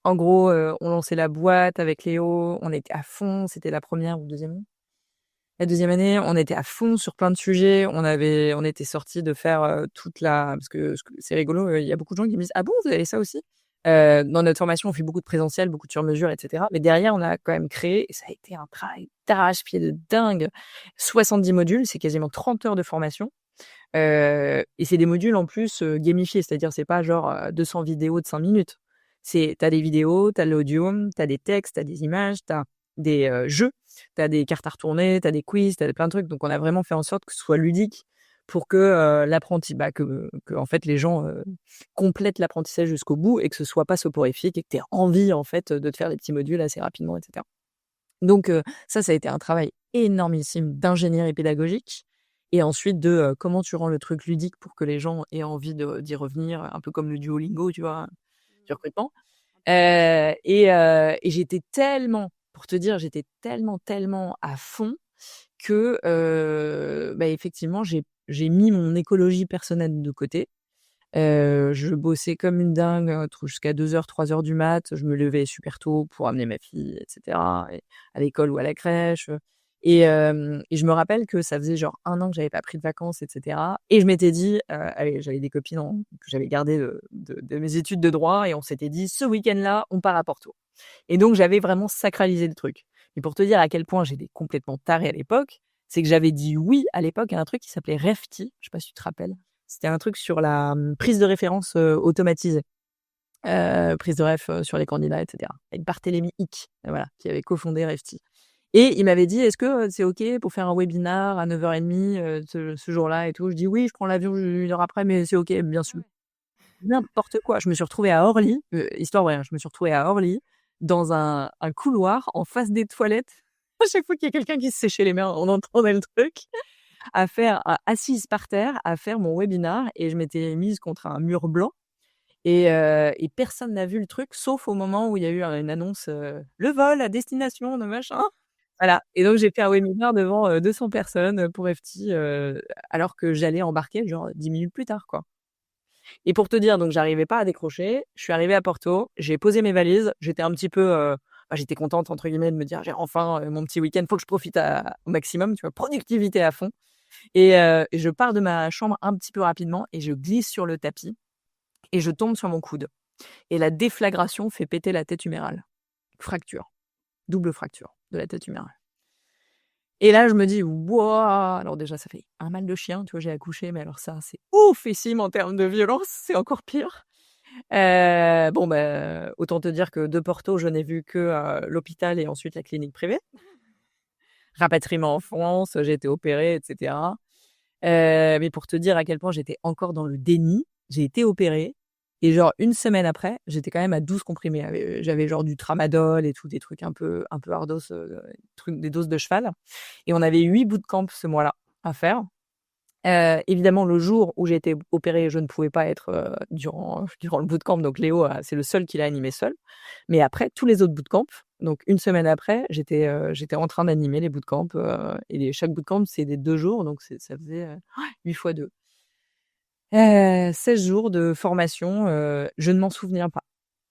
En gros, on lançait la boîte avec Léo, on était à fond, c'était la première ou deuxième année? La deuxième année, on était à fond sur plein de sujets. On était sortis de faire, toute la parce que c'est rigolo, il y a beaucoup de gens qui me disent: «Ah bon, vous avez ça aussi?» Dans notre formation, on fait beaucoup de présentiel, beaucoup de sur-mesure et cetera. Mais derrière, on a quand même créé et ça a été un travail d'arrache-pied de dingue. 70 modules, c'est quasiment 30 heures de formation, et c'est des modules en plus, gamifiés. C'est-à-dire, c'est pas genre, 200 vidéos de 5 minutes. Tu as des vidéos, tu as de l'audio, tu as des textes, tu as des images, tu as des, jeux, tu as des cartes à retourner, tu as des quiz, tu as plein de trucs. Donc on a vraiment fait en sorte que ce soit ludique pour que, que en fait les gens, complètent l'apprentissage jusqu'au bout et que ce soit pas soporifique et que tu aies envie en fait, de te faire des petits modules assez rapidement et cetera. Donc ça a été un travail énormissime d'ingénierie pédagogique et ensuite de, comment tu rends le truc ludique pour que les gens aient envie d'y revenir, un peu comme le Duolingo, tu vois? Du recrutement. Et j'étais tellement pour te dire, j'étais tellement à fond que, effectivement, j'ai mis mon écologie personnelle de côté. Je bossais comme une dingue, jusqu'à 2 heures, 3 heures du mat. Je me levais super tôt pour amener ma fille et cetera et à l'école ou à la crèche, et je me rappelle que ça faisait genre 1 an que j'avais pas pris de vacances et cetera et je m'étais dit, allez, j'avais des copines que j'avais gardées de mes études de droit et on s'était dit: «Ce week-end-là, on part à Porto» et donc j'avais vraiment sacralisé le truc et pour te dire à quel point j'étais complètement tarée à l'époque, c'est que j'avais dit oui à l'époque à un truc qui s'appelait Refti, je sais pas si tu te rappelles? C'était un truc sur la, prise de référence, automatisée, prise de réf, sur les candidats et cetera. Avec Barthélémy Hic, voilà, qui avait cofondé Refti et il m'avait dit: «Est-ce que, c'est OK pour faire un webinar à 9h30, ce jour-là et tout?» Je dis: «Oui, je prends l'avion 1 heure après, mais c'est OK, bien sûr». N'importe quoi. Je me suis retrouvée à Orly, histoire vraie, hein, je me suis retrouvée à Orly, dans un couloir en face des toilettes. À chaque fois qu'il y a quelqu'un qui se séchait les mains, on entendait le truc. Assise par terre, à faire mon webinar et je m'étais mise contre un mur blanc et personne n'a vu le truc, sauf au moment où il y a eu une annonce, «Le vol à destination de machin». Voilà et donc j'ai fait un webinar devant, 200 personnes, pour FT, alors que j'allais embarquer genre 10 minutes plus tard, quoi et pour te dire, donc j'arrivais pas à décrocher. Je suis arrivée à Porto, j'ai posé mes valises, j'étais un petit peu, j'étais «contente» entre guillemets de me dire: «J'ai enfin, mon petit week-end, faut que je profite au maximum», tu vois? Productivité à fond. Et je pars de ma chambre un petit peu rapidement et je glisse sur le tapis et je tombe sur mon coude et la déflagration fait péter la tête humérale. Fracture, double fracture de la tête humérale et là, je me dis: «Wouah!» Alors déjà, ça fait un mal de chien, tu vois? J'ai accouché, mais alors ça, c'est oufissime en termes de violence, c'est encore pire. Autant te dire que de Porto, je n'ai vu que, l'hôpital et ensuite la clinique privée. Rapatriement en France, j'ai été opérée et cetera. Mais pour te dire à quel point j'étais encore dans le déni, j'ai été opérée et genre 1 semaine après, j'étais quand même à 12 comprimés. J'avais genre du tramadol et tout, des trucs un peu ardos, des doses de cheval et on avait 8 bootcamps ce mois-là à faire. Évidemment, le jour où j'ai été opérée, je ne pouvais pas être, durant le bootcamp, donc Léo c'est le seul qui l'a animé seul. Mais après, tous les autres bootcamps, donc 1 semaine après, j'étais en train d'animer les bootcamps, chaque bootcamp, c'est des 2 jours, donc ça faisait, 8 fois 2. 16 jours de formation, je ne m'en souviens pas.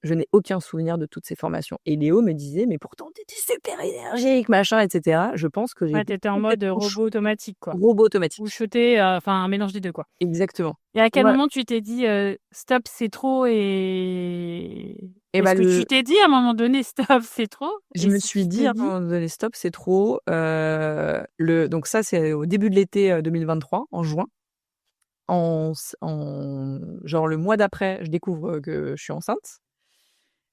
Je n'ai aucun souvenir de toutes ces formations et Léo me disait: «Mais pourtant tu étais super énergique, machin et cetera». Je pense que Ouais, j'étais tu étais en mode, complètement robot automatique, quoi. robot Ou automatique. shooté, enfin un mélange des 2, quoi. Exactement. Et à quel Voilà. moment tu t'es dit, «Stop, c'est trop» et Et Est-ce bah que tu t'es dit à un moment donné: «Stop, c'est trop»? je Et me si suis tu dit t'es à un dit moment donné: «Stop, c'est trop». Donc ça, c'est au début de l'été, 2023, en juin. En genre le mois d'après, je découvre que je suis enceinte.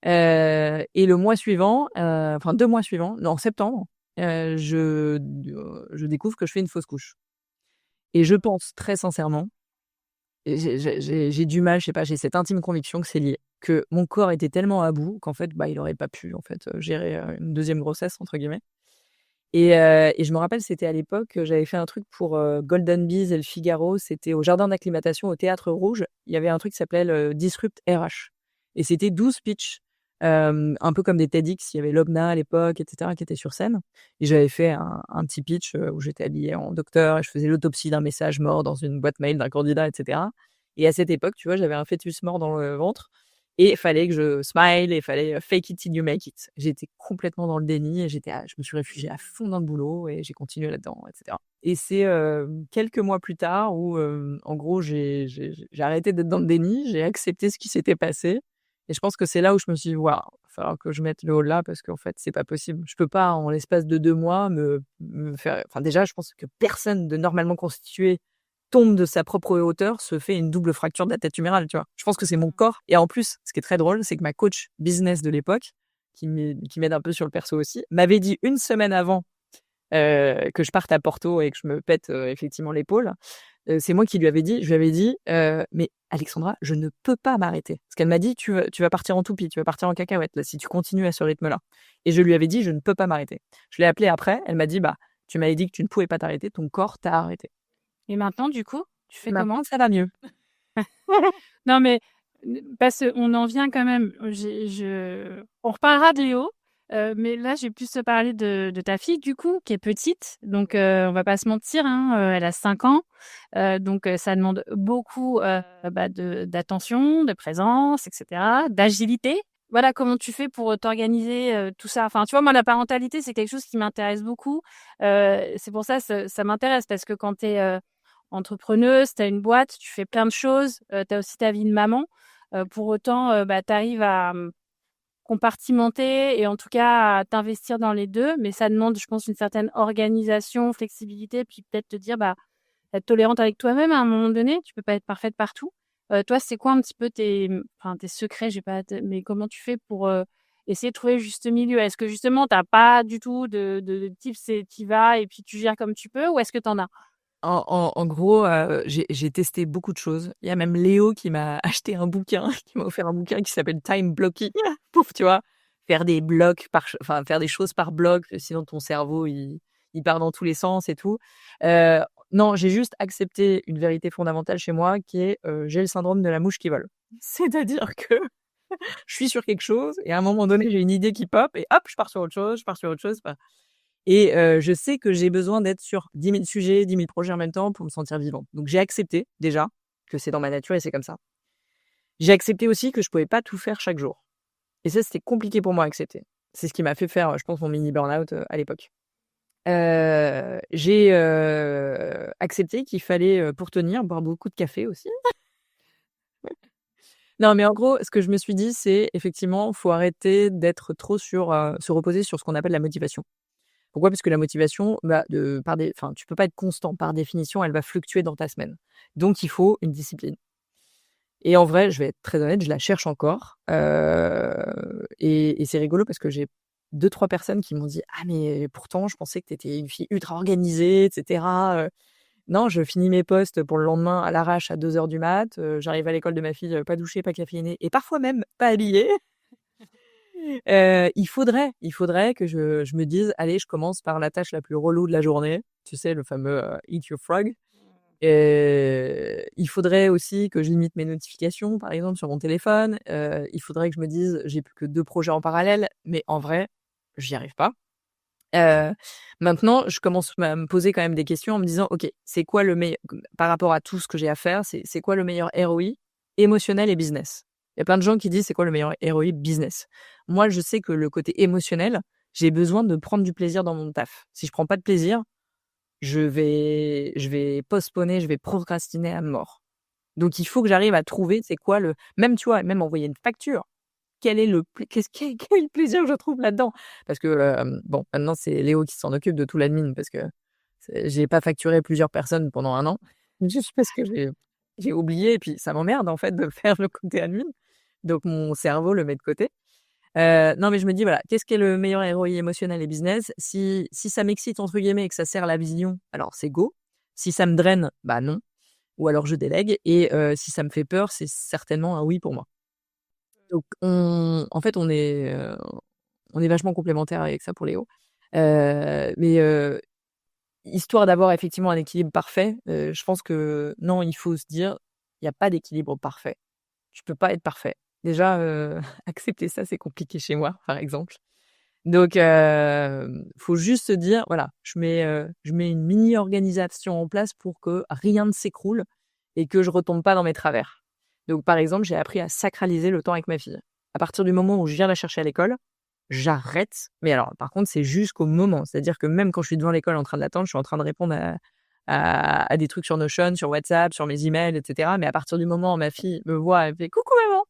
Et le mois suivant, enfin 2 mois suivants, non, en septembre, je découvre que je fais une fausse couche. Et je pense très sincèrement, et j'ai du mal, je sais pas, j'ai cette intime conviction que c'est lié. Que mon corps était tellement à bout qu'en fait, bah, il aurait pas pu en fait, gérer, une «deuxième grossesse» entre guillemets. Et je me rappelle, c'était à l'époque, j'avais fait un truc pour, Golden Bees et Le Figaro, c'était au jardin d'acclimatation au Théâtre Rouge. Il y avait un truc qui s'appelait le Disrupt RH et c'était 12 pitchs, un peu comme des TEDx. Il y avait Lobna à l'époque et cetera qui étaient sur scène et j'avais fait un petit pitch, où j'étais habillée en docteur et je faisais l'autopsie d'un message mort dans une boîte mail d'un candidat et cetera. Et à cette époque, tu vois, j'avais un fœtus mort dans le ventre et il fallait que je smile et il fallait, fake it till you make it. J'étais complètement dans le déni et je me suis réfugiée à fond dans le boulot et j'ai continué là-dedans et cetera. Et c'est, quelques mois plus tard où, en gros, j'ai arrêté d'être dans le déni, j'ai accepté ce qui s'était passé et je pense que c'est là où je me suis dit: «Waouh, il va falloir que je mette le haut là parce qu'en fait, c'est pas possible. Je peux pas en l'espace de 2 mois me faire». Enfin, déjà, je pense que personne de normalement constitué tombe de sa propre hauteur, se fait une double fracture de la tête humérale, tu vois? Je pense que c'est mon corps et en plus, ce qui est très drôle, c'est que ma coach business de l'époque, qui m'aide un peu sur le perso aussi, m'avait dit une semaine avant, que je parte à Porto et que je me pète, effectivement l'épaule. C'est moi qui lui avais dit je lui avais dit: «Mais Alexandra, je ne peux pas m'arrêter». Parce qu'elle m'a dit: «Tu vas partir en toupie, tu vas partir en cacahuète là, si tu continues à ce rythme-là». Et je lui avais dit: «Je ne peux pas m'arrêter». Je l'ai appelée après, elle m'a dit: «Bah, tu m'avais dit que tu ne pouvais pas t'arrêter, ton corps t'a arrêté». et maintenant du coup, tu fais comment? Maintenant, ça va mieux. Non mais parce qu'on en vient quand même, on reparlera de Léo, mais là, j'ai plus te parler de ta fille du coup, qui est petite, donc on va pas se mentir, hein, elle a 5 ans, donc ça demande beaucoup, bah, d'attention, de présence et cetera, d'agilité. Voilà, comment tu fais pour, t'organiser, tout ça? Enfin, tu vois, moi, la parentalité, c'est quelque chose qui m'intéresse beaucoup, c'est pour ça, ça m'intéresse parce que quand tu es, entrepreneuse, tu as une boîte, tu fais plein de choses, tu as aussi ta vie de maman. Pour autant, bah, tu arrives à, compartimenter et en tout cas à t'investir dans les 2, mais ça demande, je pense, une certaine organisation, flexibilité, puis peut-être te dire, bah, être tolérante avec toi-même à un moment donné. Tu peux pas être parfaite partout. Toi, c'est quoi un petit peu enfin tes secrets? J'ai pas t mais comment tu fais pour, essayer de trouver le juste milieu? Est-ce que justement tu as pas du tout de tips et tu y vas et puis tu gères comme tu peux ou est-ce que tu en as? En gros, j'ai testé beaucoup de choses. Il y a même Léo qui m'a acheté un bouquin, qui m'a offert un bouquin qui s'appelle Time Blocking. Pouf, tu vois? Faire des blocs enfin, faire des choses par bloc, sinon ton cerveau, il part dans tous les sens et tout. Heu, non, j'ai juste accepté une vérité fondamentale chez moi qui est, j'ai le syndrome de la mouche qui vole. C'est-à-dire que je suis sur quelque chose et à un moment donné, j'ai une idée qui pop et hop, je pars sur autre chose, je pars sur autre chose. Et je sais que j'ai besoin d'être sur 10 000 sujets, 10 000 projets en même temps pour me sentir vivante. Donc j'ai accepté déjà que c'est dans ma nature et c'est comme ça. J'ai accepté aussi que je pouvais pas tout faire chaque jour et ça, c'était compliqué pour moi à accepter. C'est ce qui m'a fait faire, je pense, mon mini burn-out, à l'époque. J'ai, accepté qu'il fallait, pour tenir, boire beaucoup de café aussi. Non, mais en gros, ce que je me suis dit, c'est effectivement, faut arrêter d'être trop sur, se reposer sur ce qu'on appelle la motivation. Pourquoi? Parce que la motivation, bah, enfin, tu peux pas être constant. Par définition, elle va fluctuer dans ta semaine. Donc il faut une discipline. Et en vrai, je vais être très honnête, je la cherche encore. Et c'est rigolo parce que j'ai 2-3 personnes qui m'ont dit: «Ah mais pourtant, je pensais que tu étais une fille ultra organisée et cetera». Non, je finis mes postes pour le lendemain à l'arrache à 2 heures du mat. J'arrive à l'école de ma fille, pas douchée, pas caféinée et parfois même pas habillée. Il faudrait que je me dise: «Allez, je commence par la tâche la plus relou de la journée». Tu sais, le fameux, eat your frog. Il faudrait aussi que je limite mes notifications, par exemple, sur mon téléphone. Il faudrait que je me dise: «J'ai plus que 2 projets en parallèle», mais en vrai, j'y arrive pas. Heu, Maintenant, je commence à me poser quand même des questions en me disant: «OK, c'est quoi le meilleur par rapport à tout ce que j'ai à faire, c'est quoi le meilleur ROI émotionnel et business?» Il y a plein de gens qui disent: «C'est quoi le meilleur ROI business?» Moi, je sais que le côté émotionnel, j'ai besoin de prendre du plaisir dans mon taf. Si je prends pas de plaisir, je vais postponer, je vais procrastiner à mort. Donc il faut que j'arrive à trouver c'est quoi le même, tu vois, même envoyer une facture. quel est quel plaisir je trouve là-dedans? Parce que, bon, maintenant, c'est Léo qui s'en occupe de tout l'admin parce que j'ai pas facturé plusieurs personnes pendant 1 an, juste parce que j'ai oublié et puis ça m'emmerde, en fait, de faire le côté admin. Donc mon cerveau le met de côté. Non, mais je me dis, voilà, qu'est-ce qui est le meilleur ROI émotionnel et business? Si ça «m'excite» entre guillemets et que ça sert la vision, alors c'est go. Si ça me draine, bah non, ou alors je délègue et si ça me fait peur, c'est certainement un oui pour moi. Donc en fait, on est vachement complémentaires avec ça pour Léo. Mais histoire d'avoir effectivement un équilibre parfait, je pense que non, il faut se dire: «Il y a pas d'équilibre parfait». Tu peux pas être parfait. Déjà, accepter ça, c'est compliqué chez moi, par exemple. Donc faut juste se dire: «Voilà, je mets une mini organisation en place pour que rien ne s'écroule et que je retombe pas dans mes travers». Donc par exemple, j'ai appris à sacraliser le temps avec ma fille. À partir du moment où je viens la chercher à l'école, j'arrête. Mais alors, par contre, c'est jusqu'au moment. C'est-à-dire que même quand je suis devant l'école en train de l'attendre, je suis en train de répondre à des trucs sur Notion, sur WhatsApp, sur mes emails, et cetera. Mais à partir du moment où ma fille me voit, elle fait: «Coucou maman!»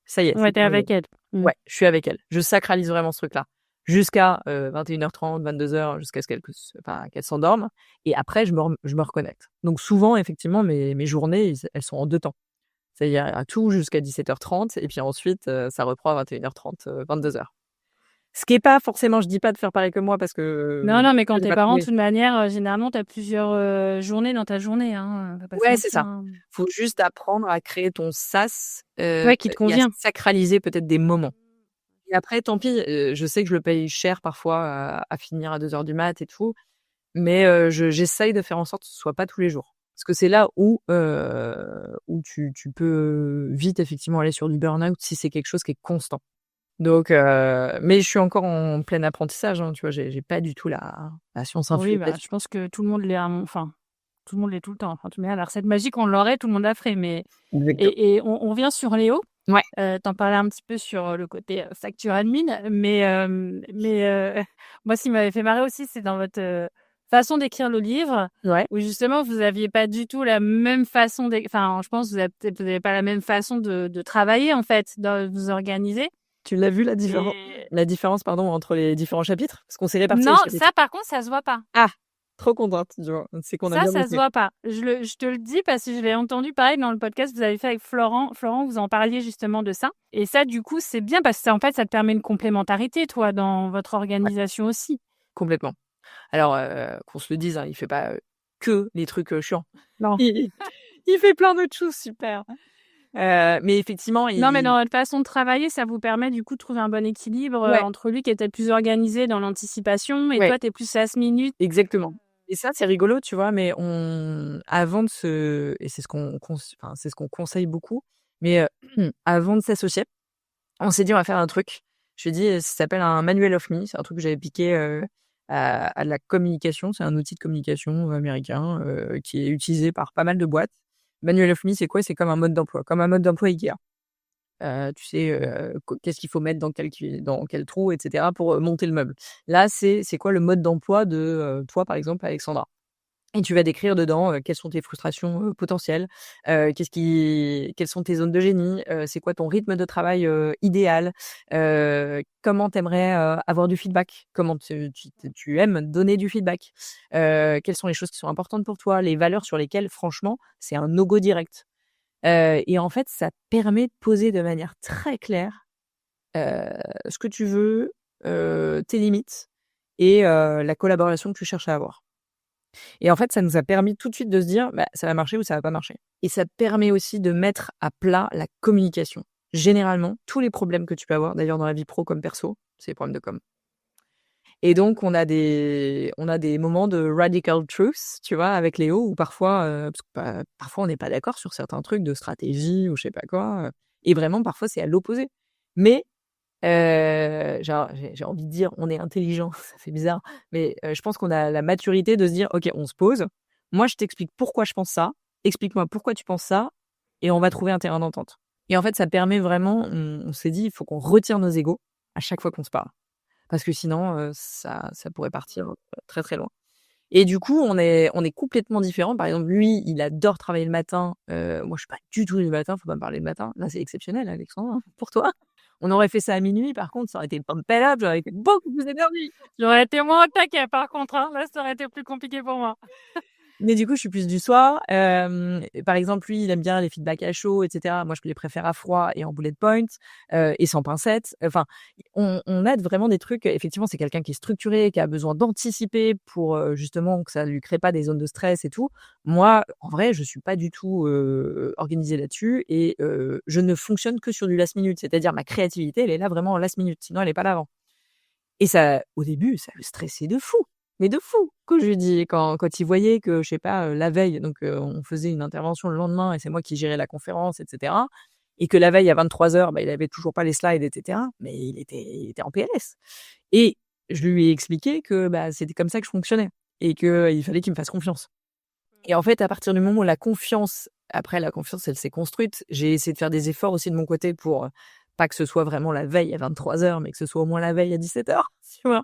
Ça y est, Ouais, c'est t'es terminé. avec elle. Ouais, je suis avec elle. Je sacralise vraiment ce truc-là. Jusqu'à 21h30, 22h, jusqu'à ce qu'elle s'endorme. Et après, je me reconnecte. Donc souvent, effectivement, mes journées, elles sont en 2 temps. C'est-à-dire à tout jusqu'à 17h30 et puis ensuite, ça reprend à 21h30, 22h. Ce qui est pas forcément, je dis pas de faire pareil que moi parce que Non, non, mais quand j'ai t'es pas parent, de trouvé. toute manière, généralement, t'as plusieurs journées dans ta journée, hein, on va pas se Ouais, c'est mentir, ça. hein. Faut juste apprendre à créer ton sas, Ouais, qui te et à convient. sacraliser peut-être des moments. Et après, tant pis, je sais que je le paye cher parfois à finir à 2h du mat et tout, mais j'essaye de faire en sorte que ce soit pas tous les jours. Parce que c'est là où tu peux vite effectivement aller sur du burn-out si c'est quelque chose qui est constant. Donc mais je suis encore en plein apprentissage, hein, tu vois? J'ai pas du tout la science Oui, infuse bah, je là-dessus. pense que tout le monde l'est enfin, tout le monde l'est tout le temps. Enfin, de toute manière, la recette magique, on l'aurait, tout le monde la ferait, mais Exactement. et on vient sur Léo. Ouais, Tu parlais un petit peu sur, le côté, facture admin, moi, ce qui m'avait fait marrer aussi, c'est dans votre, façon d'écrire le livre ouais. où justement vous aviez pas du tout la même façon enfin, je pense que vous avez pas la même façon de travailler, en fait, de vous organiser Tu l'as vu et la différence, pardon, entre les différents chapitres? Parce qu'on s'est répartis les non, chapitres. ça, par contre, ça se voit pas. Ah! Trop contente, tu vois? C'est qu'on a bien Ça se bossé. voit pas. Je te le dis parce que je l'ai entendu pareil dans le podcast que vous avez fait avec Florent. Florent, vous en parliez justement de ça et ça, du coup, c'est bien parce que ça, en fait, ça te permet une complémentarité, toi, dans votre Ouais, organisation aussi. complètement. Alors, qu'on se le dise, hein, il fait pas, que les trucs, chiants. Non. Il il fait plein d'autres choses super. Mais effectivement, Non, mais dans il votre façon de travailler, ça vous permet, du coup, de trouver un bon équilibre, ouais, entre lui qui est peut-être plus organisé dans l'anticipation et ouais, toi, tu es plus last minute. exactement. Et ça, c'est rigolo, tu vois? Mais avant de et c'est ce qu'on conseille beaucoup, mais avant de s'associer, on s'est dit: «On va faire un truc». Je lui ai dit, ça s'appelle un manual of me. C'est un truc que j'avais piqué, à de la communication. C'est un outil de communication américain, qui est utilisé par pas mal de boîtes. Manual of me, c'est quoi? C'est comme un mode d'emploi, comme un mode d'emploi IKEA. Tu sais, qu'est-ce qu'il faut mettre dans quel trou et cetera pour, monter le meuble. Là, c'est quoi le mode d'emploi de, toi, par exemple, Alexandra? Et tu vas décrire dedans, quelles sont tes frustrations, potentielles, quelles sont tes zones de génie, c'est quoi ton rythme de travail, idéal, comment tu aimerais, avoir du feedback, comment tu aimes donner du feedback, quelles sont les choses qui sont importantes pour toi, les valeurs sur lesquelles franchement, c'est un no go direct. Et en fait, ça permet de poser de manière très claire, ce que tu veux, tes limites et la collaboration que tu cherches à avoir. Et en fait, ça nous a permis tout de suite de se dire: «Bah, ça va marcher ou ça va pas marcher». Et ça permet aussi de mettre à plat la communication. Généralement, tous les problèmes que tu peux avoir, d'ailleurs dans la vie pro comme perso, c'est des problèmes de com. Et donc on a des moments de radical truth, tu vois, avec Léo où parfois, parce que parfois on n'est pas d'accord sur certains trucs de stratégie ou je sais pas quoi, et vraiment parfois c'est à l'opposé. Mais genre, j'ai envie de dire: «On est intelligent», ça fait bizarre, mais je pense qu'on a la maturité de se dire: «OK, on se pose. Moi, je t'explique pourquoi je pense ça. Explique-moi pourquoi tu penses ça et on va trouver un terrain d'entente». Et en fait, ça permet vraiment on s'est dit: «Il faut qu'on retire nos égos à chaque fois qu'on se parle». Parce que sinon, ça pourrait partir, très, très loin. Et du coup, on est complètement différents. Par exemple, lui, il adore travailler le matin. Moi, je suis pas du tout du matin, faut pas me parler le matin. Là, c'est exceptionnel, Alexandre, hein, pour toi. On aurait fait ça à minuit, par contre, ça aurait été pump it up, j'aurais été beaucoup plus énergie. J'aurais été moins au taquet, par contre, hein. Là, ça aurait été plus compliqué pour moi. Mais du coup, je suis plus du soir. Par exemple, lui, il aime bien les feedbacks à chaud, etc. Moi, je les préfère à froid et en bullet point et sans pincettes. Enfin, on a vraiment des trucs. Effectivement, c'est quelqu'un qui est structuré, qui a besoin d'anticiper pour justement que ça lui crée pas des zones de stress et tout. Moi, en vrai, je suis pas du tout organisée là-dessus et je ne fonctionne que sur du last minute. C'est-à-dire, ma créativité, elle est là vraiment en last minute. Sinon, elle est pas là avant. Et ça, au début, ça le stressait de fou. Mais de fou, que je lui dis quand il voyait que, je sais pas, la veille, donc on faisait une intervention le lendemain et c'est moi qui gérais la conférence et cetera et que la veille à 23h, il avait toujours pas les slides et cetera, mais il était en PLS et je lui ai expliqué que, c'était comme ça que je fonctionnais et qu'il fallait qu'il me fasse confiance et en fait, à partir du moment où la confiance, elle s'est construite, j'ai essayé de faire des efforts aussi de mon côté pour, pas que ce soit vraiment la veille à 23h, mais que ce soit au moins la veille à 17h, tu vois?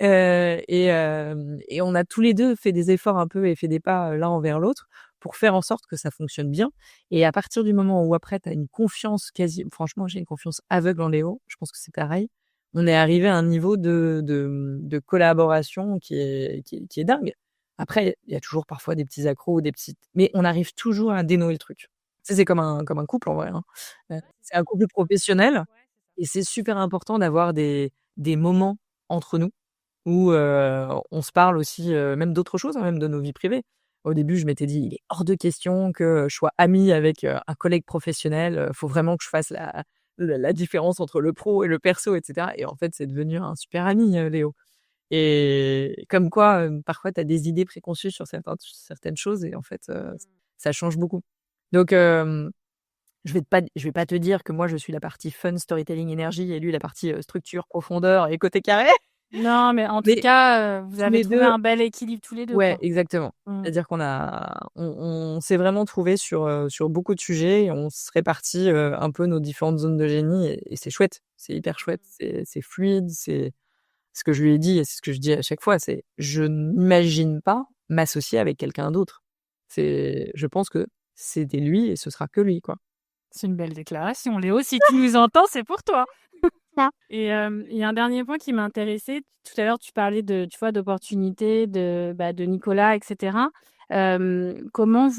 Et on a tous les 2 fait des efforts un peu et fait des pas, l'un envers l'autre pour faire en sorte que ça fonctionne bien et à partir du moment où après tu as une confiance franchement, j'ai une confiance aveugle en Léo, je pense que c'est pareil. On est arrivé à un niveau de collaboration qui est dingue. Après, il y a toujours parfois des petits accros, mais on arrive toujours à dénouer le truc. Tu sais, c'est comme un couple en vrai, hein. C'est un couple professionnel et c'est super important d'avoir des moments entre nous où, on se parle aussi, même d'autres choses, hein, même de nos vies privées. Au début, je m'étais dit: «Il est hors de question que je sois amie avec, un collègue professionnel, faut vraiment que je fasse la différence entre le pro et le perso» et cetera et en fait, c'est devenu un super ami, Léo et comme quoi, parfois tu as des idées préconçues sur certaines choses et en fait, ça change beaucoup. Donc je vais pas te dire que moi, je suis la partie fun, storytelling, énergie et lui la partie, structure, profondeur et côté carré. Non, mais en tout Mais cas, vous tous avez les trouvé 2 un bel équilibre tous les 2, ouais, quoi. exactement. Mmh. C'est-à-dire qu'on s'est vraiment trouvés sur beaucoup de sujets et on se répartit, un peu nos différentes zones de génie et c'est chouette. C'est hyper chouette, c'est fluide, c'est ce que je lui ai dit et c'est ce que je dis à chaque fois, c'est: «Je n'imagine pas m'associer avec quelqu'un d'autre». Je pense que c'était lui et ce sera que lui, quoi. C'est une belle déclaration. Léo, si tu nous entends, c'est pour toi. Ça. Et il y a un dernier point qui m'intéressait. Tout à l'heure, tu parlais tu vois, d'opportunités, de Nicolas et cetera. Comment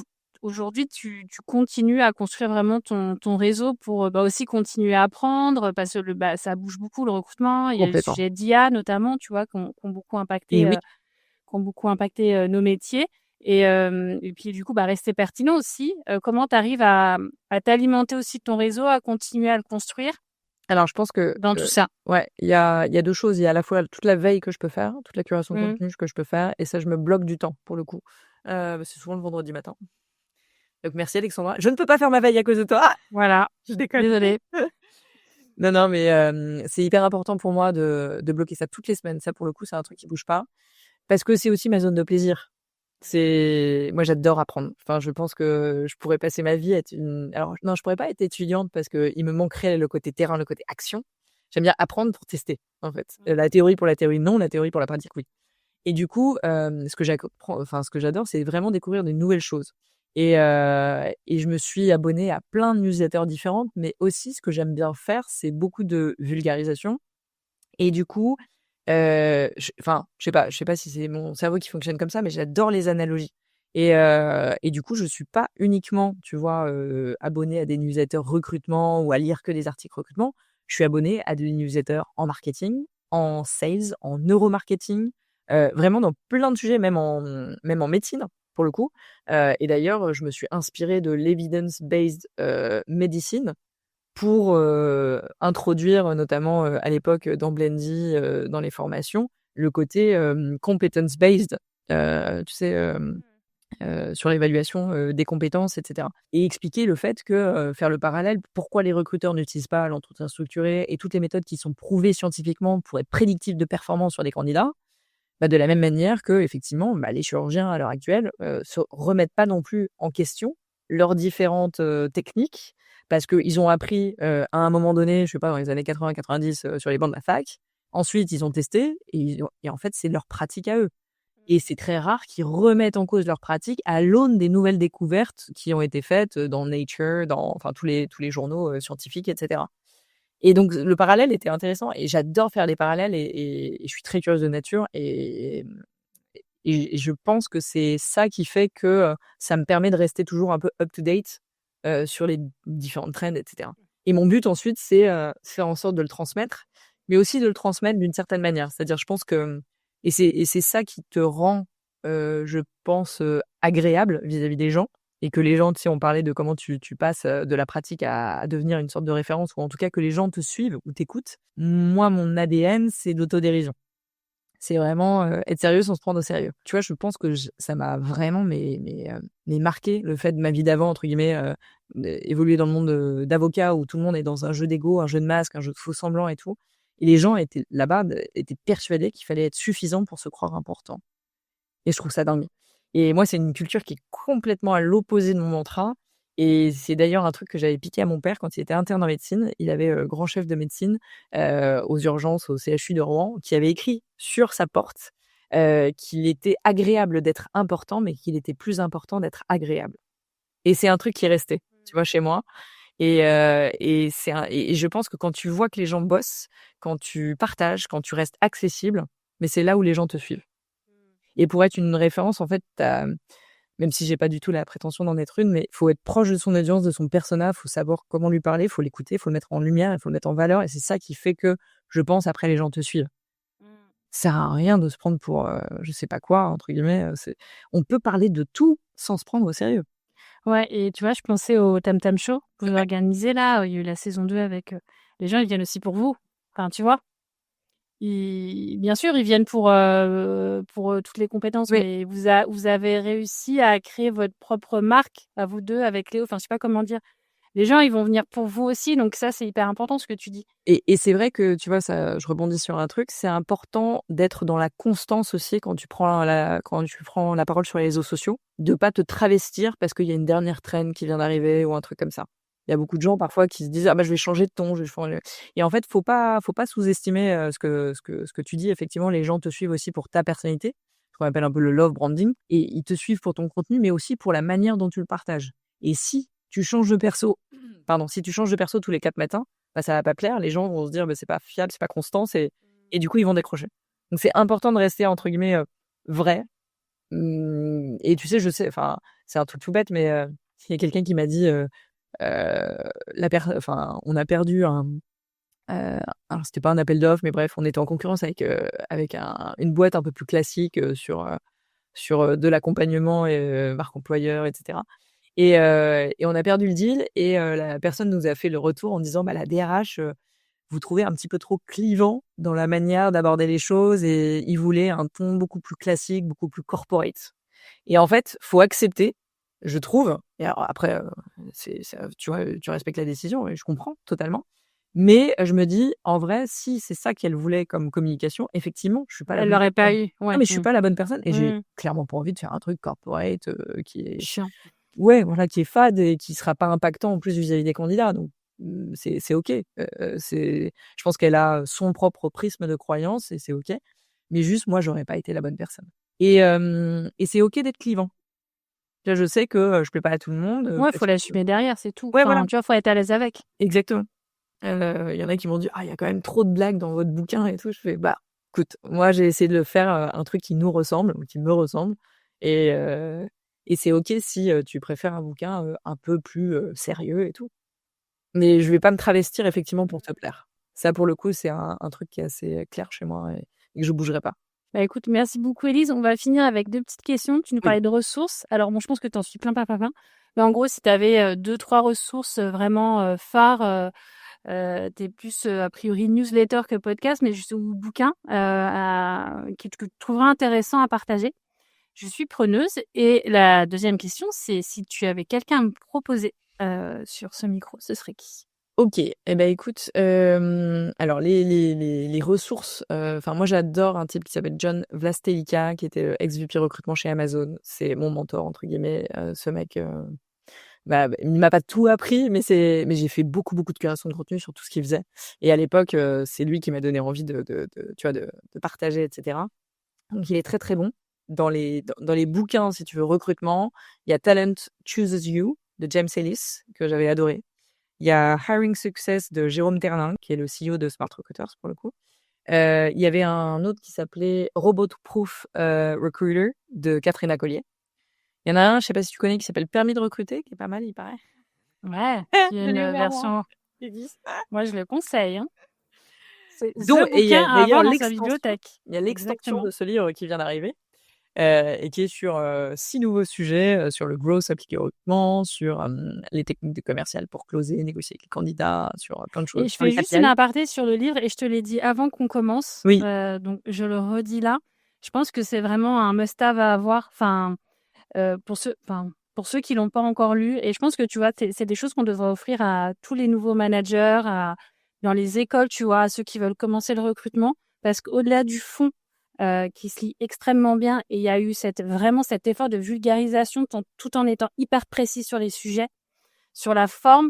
aujourd'hui tu continues à construire vraiment ton réseau pour, aussi continuer à apprendre? Parce que ça bouge beaucoup le recrutement. Il y a les Complètement sujets d'IA notamment, tu vois, qui ont beaucoup et impacté, oui. nos métiers et puis du coup, rester pertinent aussi. Comment tu arrives à t'alimenter aussi de ton réseau, à continuer à le construire Alors je pense que, dans tout ça? ouais, il y a 2 choses. Il y a à la fois toute la veille que je peux faire, toute la curation de Mmh. contenu que je peux faire et ça, je me bloque du temps pour le coup. C'est souvent le vendredi matin. Donc merci Alexandra. Je ne peux pas faire ma veille à cause de toi. Voilà, Je déconne. désolée. Non, non, mais c'est hyper important pour moi de bloquer ça toutes les semaines. Ça, pour le coup, c'est un truc qui bouge pas parce que c'est aussi ma zone de plaisir. Moi, j'adore apprendre. Enfin, je pense que je pourrais passer ma vie à être alors non, je pourrais pas être étudiante parce qu'il me manquerait le côté terrain, le côté action. J'aime bien apprendre pour tester, en fait. La théorie pour la théorie, non, la théorie pour la pratique, oui. Et du coup, ce que j'adore, c'est vraiment découvrir de nouvelles choses. Et je me suis abonnée à plein de newsletters différentes, mais aussi ce que j'aime bien faire, c'est beaucoup de vulgarisation. Et du coup, je sais pas si c'est mon cerveau qui fonctionne comme ça, mais j'adore les analogies. Et du coup, je suis pas uniquement, tu vois, abonnée à des newsletters recrutement ou à lire que des articles recrutement. Je suis abonnée à des newsletters en marketing, en sales, en neuromarketing, vraiment dans plein de sujets, même en médecine, pour le coup. Et d'ailleurs, je me suis inspirée de l'evidence-based, medicine pour, introduire notamment, à l'époque dans Blendy, dans les formations, le côté, competence based, tu sais, sur l'évaluation, des compétences et cetera. Et expliquer le fait que, faire le parallèle, pourquoi les recruteurs n'utilisent pas l'entretien structuré et toutes les méthodes qui sont prouvées scientifiquement pour être prédictives de performance sur des candidats, de la même manière qu'effectivement, les chirurgiens à l'heure actuelle, se remettent pas non plus en question leurs différentes, techniques parce qu'ils ont appris, à un moment donné, je sais pas, dans les années 80-90, sur les bancs de la fac. Ensuite, ils ont testé et en fait, c'est leur pratique à eux. Et c'est très rare qu'ils remettent en cause leur pratique à l'aune des nouvelles découvertes qui ont été faites, dans Nature, dans enfin tous les journaux, scientifiques et cetera. Et donc le parallèle était intéressant et j'adore faire des parallèles et je suis très curieuse de nature et je pense que c'est ça qui fait que, ça me permet de rester toujours un peu up to date, sur les différentes trends et cetera. Et mon but ensuite, c'est, faire en sorte de le transmettre, mais aussi de le transmettre d'une certaine manière. C'est-à-dire, je pense que et c'est ça qui te rend, je pense, agréable vis-à-vis des gens et que les gens, tu sais, on parlait de comment tu passes, de la pratique à devenir une sorte de référence ou en tout cas que les gens te suivent ou t'écoutent. Moi, mon ADN, c'est l'autodérision. C'est vraiment, être sérieux sans se prendre au sérieux. Tu vois, je pense que ça m'a vraiment mais marqué le fait de ma vie d'avant entre guillemets, évoluer dans le monde, d'avocat où tout le monde est dans un jeu d'ego, un jeu de masque, un jeu de faux semblants et tout. Et les gens étaient là-bas, étaient persuadés qu'il fallait être suffisant pour se croire important. Et je trouve ça dingue. Et moi, c'est une culture qui est complètement à l'opposé de mon mantra. Et c'est d'ailleurs un truc que j'avais piqué à mon père quand il était interne en médecine. Il avait, grand chef de médecine, aux urgences au CHU de Rouen, qui avait écrit sur sa porte, qu'il était agréable d'être important, mais qu'il était plus important d'être agréable. Et c'est un truc qui est resté, tu vois, chez moi. Et je pense que quand tu vois que les gens bossent, quand tu partages, quand tu restes accessible, mais c'est là où les gens te suivent. Et pour être une référence, en fait, même si j'ai pas du tout la prétention d'en être une, mais faut être proche de son audience, de son persona, faut savoir comment lui parler, faut l'écouter, faut le mettre en lumière, il faut le mettre en valeur et c'est ça qui fait que, je pense, après les gens te suivent. Ça sert à rien de se prendre pour, je sais pas quoi, entre guillemets, on peut parler de tout sans se prendre au sérieux. Ouais, et tu vois, je pensais au Tam Tam Show que vous Ouais. organisez là, il y a eu la saison 2 avec, les gens, ils viennent aussi pour vous. Enfin, tu vois? Bien sûr, ils viennent pour, toutes les compétences, Oui. mais vous avez réussi à créer votre propre marque à vous 2 avec Léo. Enfin, je sais pas comment dire. Les gens, ils vont venir pour vous aussi, donc ça, c'est hyper important ce que tu dis. Et c'est vrai que, tu vois, ça je rebondis sur un truc, c'est important d'être dans la constance aussi quand tu prends la parole sur les réseaux sociaux, de pas te travestir parce qu'il y a une dernière trend qui vient d'arriver ou un truc comme ça. Il y a beaucoup de gens parfois qui se disent: «Ah bah, je vais changer de ton, je vais changer» et en fait, faut pas sous-estimer, ce que tu dis. Effectivement, les gens te suivent aussi pour ta personnalité, ce qu'on appelle un peu le love branding et ils te suivent pour ton contenu, mais aussi pour la manière dont tu le partages et si tu changes de perso si tu changes de perso tous les 4 matins, bah, ça va pas plaire. Les gens vont se dire: «Bah, c'est pas fiable, c'est pas constant», et du coup, ils vont décrocher. Donc c'est important de rester entre guillemets, «vrai». Et tu sais, je sais enfin, c'est un truc tout bête, mais il y a quelqu'un qui m'a dit, on a perdu alors c'était pas un appel d'offres, mais bref, on était en concurrence avec une boîte un peu plus classique, sur de l'accompagnement marque employeur et cetera. Et on a perdu le deal et la personne nous a fait le retour en disant: «Bah, la DRH, vous trouvez un petit peu trop clivant dans la manière d'aborder les choses et il voulait un ton beaucoup plus classique, beaucoup plus corporate». Et en fait, faut accepter, je trouve et alors après, tu vois, tu respectes la décision et je comprends totalement. Mais je me dis: «En vrai, si c'est ça qu'elle voulait comme communication, effectivement, je suis pas la Elle bonne l'aurait pas personne». eu. Non, Ouais. mais je suis pas la bonne personne et j'ai Mmh. clairement pas envie de faire un truc corporate, qui est Chiant. ouais, voilà, qui est fade et qui sera pas impactant en plus vis-à-vis des candidats donc c'est OK. Je pense qu'elle a son propre prisme de croyance et c'est OK. Mais juste moi, j'aurais pas été la bonne personne et c'est OK d'être clivant. Là, je sais que, je plais pas à tout le monde, Ouais, parce faut que l'assumer derrière, c'est tout. ouais, voilà, Enfin, tu vois, faut être à l'aise avec. exactement. Il y en a qui m'ont dit: «Ah, il y a quand même trop de blagues dans votre bouquin et tout». Je fais: «Bah, écoute, moi, j'ai essayé de le faire, un truc qui nous ressemble ou qui me ressemble et heu et c'est OK si, tu préfères un bouquin, un peu plus, sérieux et tout. Mais je vais pas me travestir effectivement pour te plaire». Ça, pour le coup, c'est un truc qui est assez clair chez moi et que je bougerai pas. Bah, écoute, merci beaucoup Élise. On va finir avec 2 petites questions. Tu nous Oui. parlais de ressources. Alors bon, je pense que tu en suis plein, plein, plein, plein. Mais en gros, si tu avais, 2-3 ressources, vraiment, phares, tu plus, a priori newsletter que podcast, mais juste ou bouquin, que tu trouveras intéressant à partager. Je suis preneuse. Et la deuxième question, c'est si tu avais quelqu'un à me proposer, sur ce micro, ce serait qui? OK. Et ben, écoute, alors les ressources, enfin moi j'adore un type qui s'appelle John Vlastelica qui était, ex-VP recrutement chez Amazon. C'est mon mentor entre guillemets, ce mec, il m'a pas tout appris, mais j'ai fait beaucoup, beaucoup de création de contenu sur tout ce qu'il faisait et à l'époque, c'est lui qui m'a donné envie de tu vois, de partager et cetera. Donc il est très, très bon. Dans les bouquins, si tu veux, recrutement, il y a Talent Chooses You de James Ellis que j'avais adoré. Il y a Hiring Success de Jérôme Terlin, qui est le CEO de Smart Recruiters pour le coup. Il y avait un autre qui s'appelait Robot Proof Recruiter de Catherine Collier. Il y en a un, je sais pas si tu connais, qui s'appelle Permis de recruter, qui est pas mal, il paraît. Ouais, il y a une version. Moi, je le conseille. Hein. C'est Donc, the et il y a bouquin à d'ailleurs avoir dans sa l'extension. bibliothèque. Il y a l'extension Exactement. de ce livre qui vient d'arriver et qui est sur 6 nouveaux sujets, sur le growth appliqué au recrutement, sur les techniques de commercial pour closer, négocier avec les candidats, sur plein de choses. Et je sur les fais juste KPI. une aparté sur le livre et je te l'ai dit avant qu'on commence. Oui. Donc, je le redis là. Je pense que c'est vraiment un must-have à avoir. Enfin, pour ceux qui l'ont pas encore lu. Et je pense que tu vois, c'est des choses qu'on devrait offrir à tous les nouveaux managers, dans les écoles, tu vois, à ceux qui veulent commencer le recrutement, parce qu'au-delà du fond qui se lit extrêmement bien, et il y a eu vraiment cet effort de vulgarisation tout en étant hyper précis sur les sujets, sur la forme.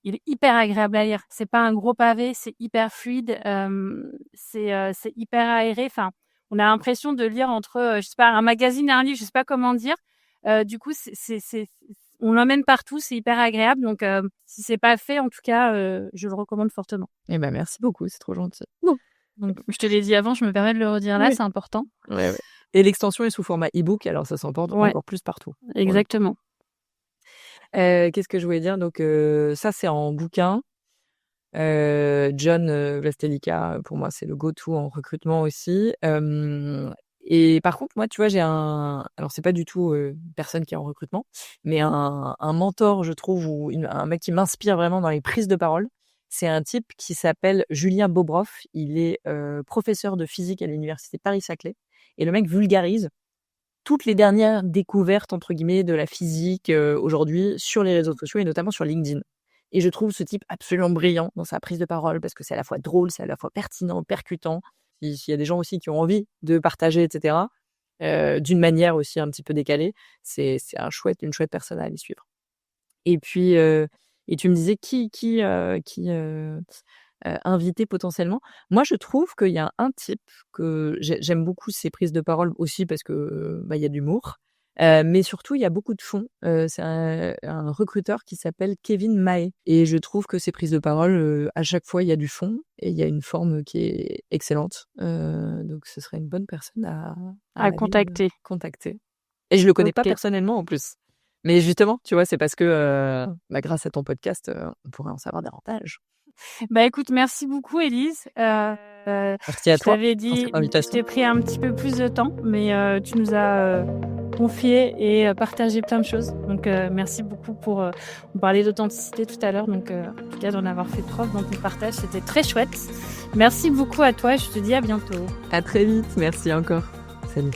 Il est hyper agréable à lire. C'est pas un gros pavé, c'est hyper fluide, c'est hyper aéré. Enfin, on a l'impression de lire entre, je sais pas, un magazine et un livre, je sais pas comment dire. Du coup, on l'emmène partout, c'est hyper agréable. Donc, si c'est pas fait, en tout cas, je le recommande fortement. Eh ben, merci beaucoup, c'est trop gentil. Donc, je te l'ai dit avant, je me permets de le redire là, Oui. c'est important. Ouais. Et l'extension est sous format e-book, alors ça s'emporte encore plus partout. Exactement. Qu'est-ce que je voulais dire? Donc, ça, c'est en bouquin. John Vlastelica, pour moi, c'est le go-to en recrutement aussi. Et par contre, moi, tu vois, alors c'est pas du tout une personne qui est en recrutement, mais un mentor, je trouve, ou un mec qui m'inspire vraiment dans les prises de parole. C'est un type qui s'appelle Julien Bobroff. Il est professeur de physique à l'université Paris-Saclay. Et le mec vulgarise toutes les dernières découvertes, entre guillemets, de la physique aujourd'hui sur les réseaux sociaux et notamment sur LinkedIn. Et je trouve ce type absolument brillant dans sa prise de parole parce que c'est à la fois drôle, c'est à la fois pertinent, percutant. S'il y a des gens aussi qui ont envie de partager, etc., d'une manière aussi un petit peu décalée, c'est une chouette personne à aller suivre. Et puis, et tu me disais qui inviter potentiellement. Moi, je trouve qu'il y a un type que j'aime beaucoup ses prises de parole aussi parce que il y a de l'humour. Mais surtout, il y a beaucoup de fond. C'est un recruteur qui s'appelle Kevin Mahé. Et je trouve que ses prises de parole, à chaque fois, il y a du fond et il y a une forme qui est excellente. Donc, ce serait une bonne personne à contacter. Et je le connais pas personnellement en plus. Mais justement, tu vois, c'est parce que grâce à ton podcast, on pourrait en savoir davantage. Bah écoute, merci beaucoup Élise. Merci à toi. Je t'avais dit, je t'ai pris un petit peu plus de temps, mais tu nous as confié et partagé plein de choses. Donc merci beaucoup pour on parlait d'authenticité tout à l'heure, donc en tout cas d'en avoir fait preuve dans ton partage, c'était très chouette. Merci beaucoup à toi et je te dis à bientôt. À très vite, merci encore. Salut.